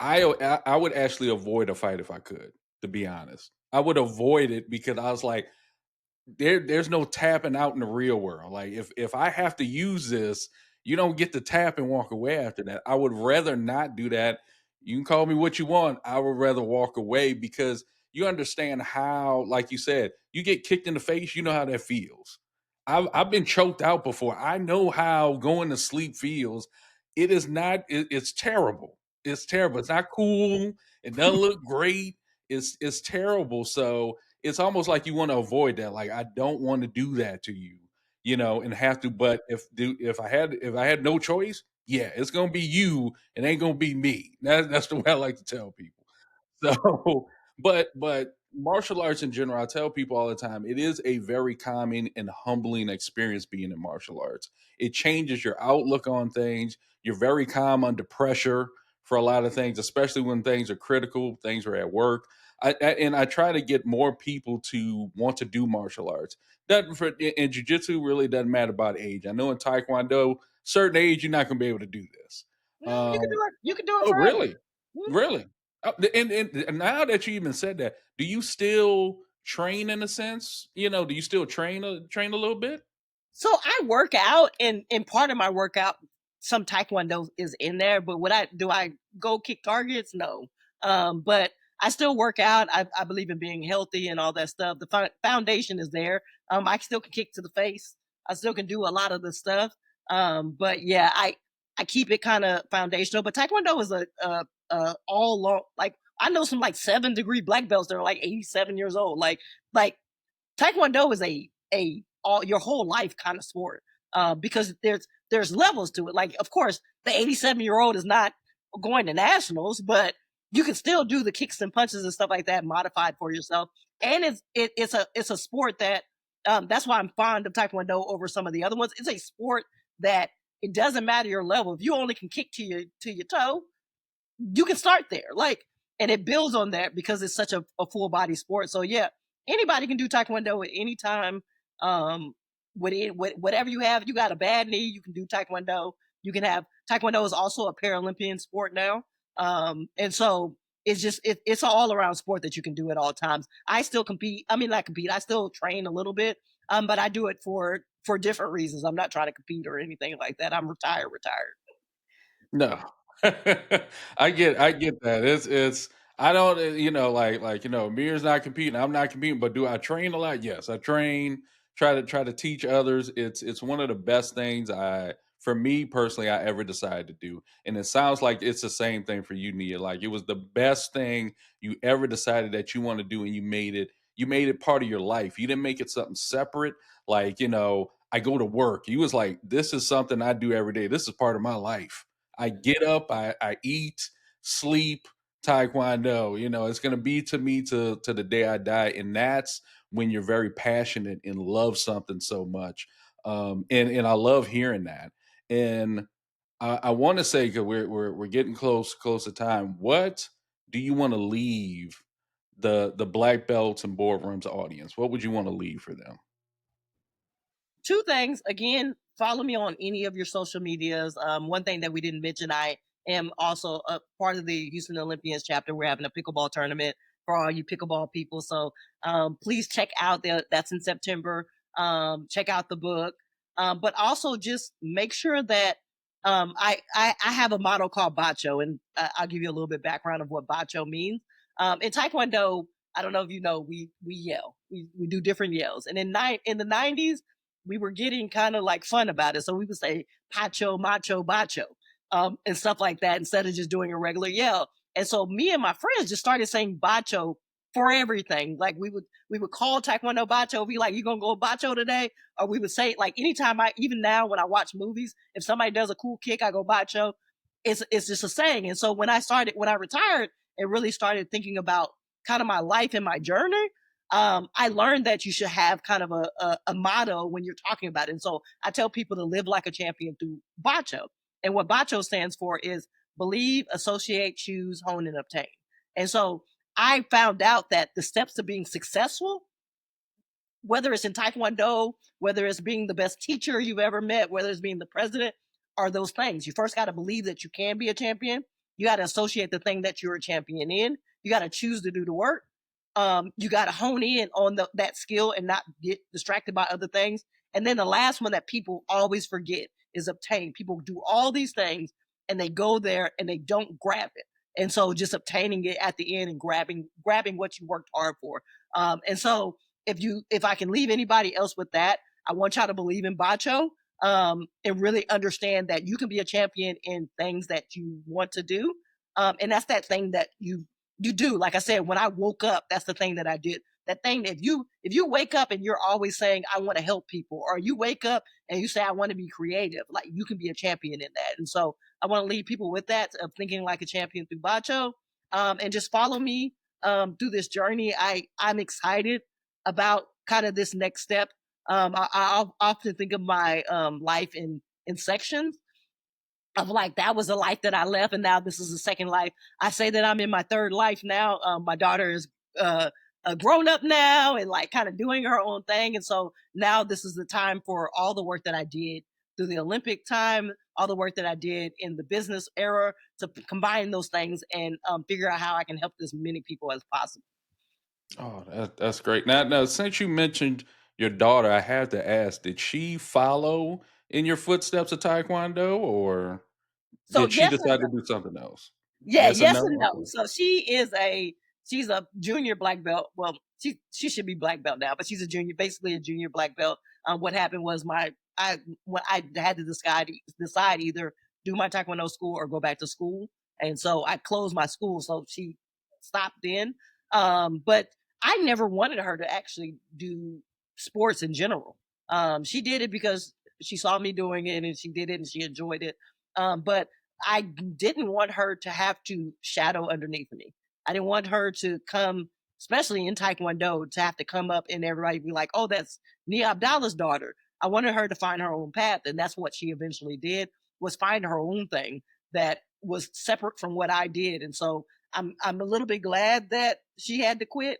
I would actually avoid a fight if I could, to be honest. I would avoid it because I was like, there's no tapping out in the real world. Like if I have to use this, you don't get to tap and walk away after that. I would rather not do that. You can call me what you want. I would rather walk away because you understand how, like you said, you get kicked in the face. You know how that feels. I've been choked out before. I know how going to sleep feels. It is not. It's terrible. It's terrible. It's not cool. It doesn't look great. It's terrible. So it's almost like you want to avoid that. Like I don't want to do that to you, and have to. But if I had no choice, yeah, it's gonna be you. It ain't gonna be me. That's the way I like to tell people. So, but martial arts in general, I tell people all the time, it is a very calming and humbling experience being in martial arts. It changes your outlook on things. You're very calm under pressure for a lot of things, especially when things are critical, things are at work. And I try to get more people to want to do martial arts. That in jiu-jitsu really doesn't matter about age. I know in Taekwondo, certain age you're not going to be able to do this. No, you can Um, do it. You can do it oh, forever. really? Really? And now that you even said that, do you still train in a sense? Do you still train a little bit? So I work out, and part of my workout, some taekwondo is in there. But I go kick targets? No. But I still work out. I believe in being healthy and all that stuff. The foundation is there. I still can kick to the face. I still can do a lot of the stuff. But yeah, I keep it kind of foundational. But taekwondo is a all long, like I know some like 7-degree black belts that are like 87 years old. Like Taekwondo is a all your whole life kind of sport, because there's levels to it. Like, of course, the 87-year-old is not going to nationals, but you can still do the kicks and punches and stuff like that modified for yourself. And it's a sport that that's why I'm fond of Taekwondo over some of the other ones. It's a sport that it doesn't matter your level. If you only can kick to your toe, you can start there. Like, and it builds on that because it's such a full body sport. So yeah, anybody can do taekwondo at any time. With whatever you have, you got a bad knee, you can do taekwondo. You can have Taekwondo is also a Paralympian sport now. And so it's an all around sport that you can do at all times. I still compete. I mean, not compete. I still train a little bit, but I do it for different reasons. I'm not trying to compete or anything like that. I'm retired. No. I get that. It's I don't Amir's not competing. I'm not competing, but do I train a lot? Yes, I train, try to teach others. It's one of the best things I for me personally I ever decided to do. And it sounds like it's the same thing for you, Nia. Like it was the best thing you ever decided that you want to do and you made it part of your life. You didn't make it something separate. Like, I go to work. You was like, this is something I do every day. This is part of my life. I get up, I eat, sleep, taekwondo. It's gonna be to me to the day I die, and that's when you're very passionate and love something so much. And I love hearing that. And I want to say because we're getting close to time. What do you want to leave the black belts and boardrooms audience? What would you want to leave for them? Two things. Again, follow me on any of your social medias. One thing that we didn't mention, I am also a part of the Houston Olympians chapter. We're having a pickleball tournament for all you pickleball people. So please check out that's in September. Check out the book. But also just make sure that I have a motto called Bacho, and I'll give you a little bit background of what Bacho means. In Taekwondo, I don't know if you know, we yell. We do different yells. And in the 90s, we were getting kind of like fun about it. So we would say pacho, macho, bacho, and stuff like that instead of just doing a regular yell. And so me and my friends just started saying bacho for everything. Like we would call Taekwondo bacho, be like, "You gonna go bacho today?" Or we would say like anytime even now when I watch movies, if somebody does a cool kick, I go bacho. It's just a saying. And so when I retired and really started thinking about kind of my life and my journey, I learned that you should have kind of a motto when you're talking about it. And so I tell people to live like a champion through Bacho. And what Bacho stands for is believe, associate, choose, hone, and obtain. And so I found out that the steps to being successful, whether it's in Taekwondo, whether it's being the best teacher you've ever met, whether it's being the president, are those things. You first got to believe that you can be a champion. You got to associate the thing that you're a champion in. You got to choose to do the work. You got to hone in on that skill and not get distracted by other things. And then the last one that people always forget is obtain. People do all these things and they go there and they don't grab it. And so just obtaining it at the end and grabbing what you worked hard for. And so if I can leave anybody else with that, I want y'all to believe in Bacho, and really understand that you can be a champion in things that you want to do. And that's that thing that you do. Like I said, when I woke up, that's the thing that I did. That thing that if you wake up and you're always saying I want to help people, or you wake up and you say I want to be creative, like you can be a champion in that. And so I want to leave people with that of thinking like a champion through Bacho, and just follow me through this journey. I'm excited about kind of this next step. I'll often think of my life in sections of like that was a life that I left, and now this is a second life. I say that I'm in my third life now. My daughter is grown up now and like kind of doing her own thing, and so now this is the time for all the work that I did through the Olympic time, all the work that I did in the business era to combine those things and figure out how I can help as many people as possible. Oh, that's great. Now, since you mentioned your daughter, I have to ask: did she follow in your footsteps of Taekwondo, or So did she yes and decide to no. do something else? Yeah, Yes and yes no. and no. Okay. So she's a junior black belt. Well, she should be black belt now, but she's a junior, basically a junior black belt. What happened was I when I had to decide either do my taekwondo school or go back to school, and so I closed my school, so she stopped in. But I never wanted her to actually do sports in general. She did it because she saw me doing it and she did it and she enjoyed it. But I didn't want her to have to shadow underneath me. I didn't want her to come, especially in Taekwondo, to have to come up and everybody be like, oh, that's Nia Abdallah's daughter. I wanted her to find her own path. And that's what she eventually did, was find her own thing that was separate from what I did. And so I'm a little bit glad that she had to quit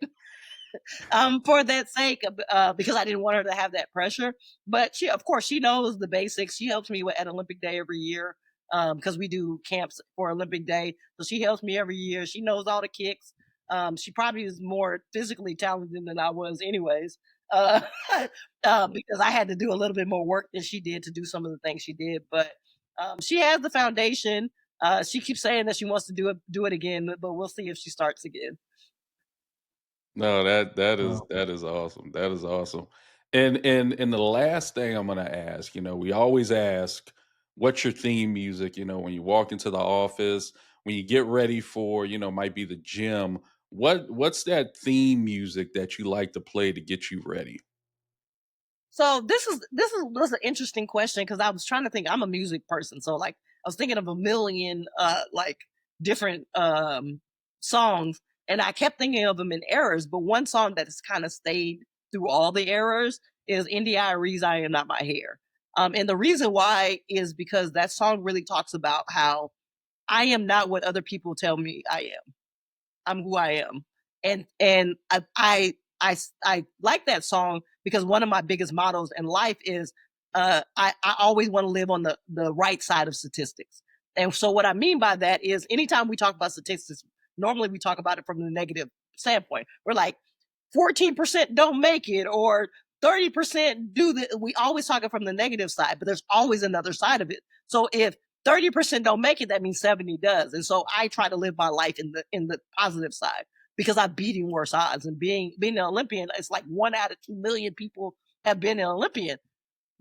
for that sake, because I didn't want her to have that pressure. But she, of course, she knows the basics. She helps me at Olympic Day every year. because we do camps for Olympic Day. So she helps me every year. She knows all the kicks. She probably is more physically talented than I was, anyways, uh, because I had to do a little bit more work than she did to do some of the things she did. But she has the foundation. She keeps saying that she wants to do it again, but we'll see if she starts again. No, Wow. that is awesome. That is awesome. And the last thing I'm gonna ask, we always ask, what's your theme music? When you walk into the office, when you get ready for, might be the gym. What's that theme music that you like to play to get you ready? So this is was an interesting question because I was trying to think. I'm a music person, so like I was thinking of a million like different songs, and I kept thinking of them in errors. But one song that has kind of stayed through all the errors is Indie I Am Not My Hair. And the reason why is because that song really talks about how I am not what other people tell me I am. I'm who I am. And I like that song because one of my biggest mottos in life is I always want to live on the right side of statistics. And so what I mean by that is anytime we talk about statistics, normally we talk about it from the negative standpoint. We're like 14% don't make it or 30% do the we always talk it from the negative side, but there's always another side of it. So if 30% don't make it, that means 70 does. And so I try to live my life in the positive side because I'm beating worse odds. And being an Olympian, it's like 1 out of 2 million people have been an Olympian.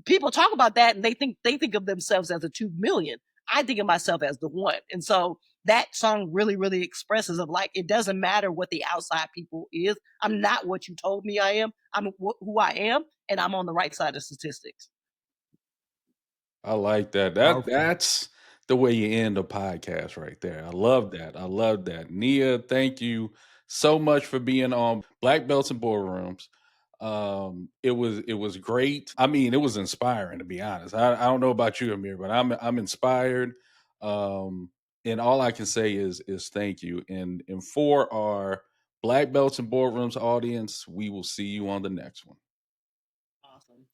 People talk about that and they think of themselves as a 2 million. I think of myself as the one. And so that song really, really expresses of like it doesn't matter what the outside people is. I'm not what you told me I am. I'm who I am, and I'm on the right side of statistics. I like that. Powerful. That's the way you end a podcast right there. I love that. I love that. Nia, thank you so much for being on Black Belts and Boardrooms. It was great. I mean, it was inspiring to be honest. I don't know about you, Amir, but I'm inspired. Um, and all I can say is thank you. And for our Black Belts and Boardrooms audience, we will see you on the next one. Awesome.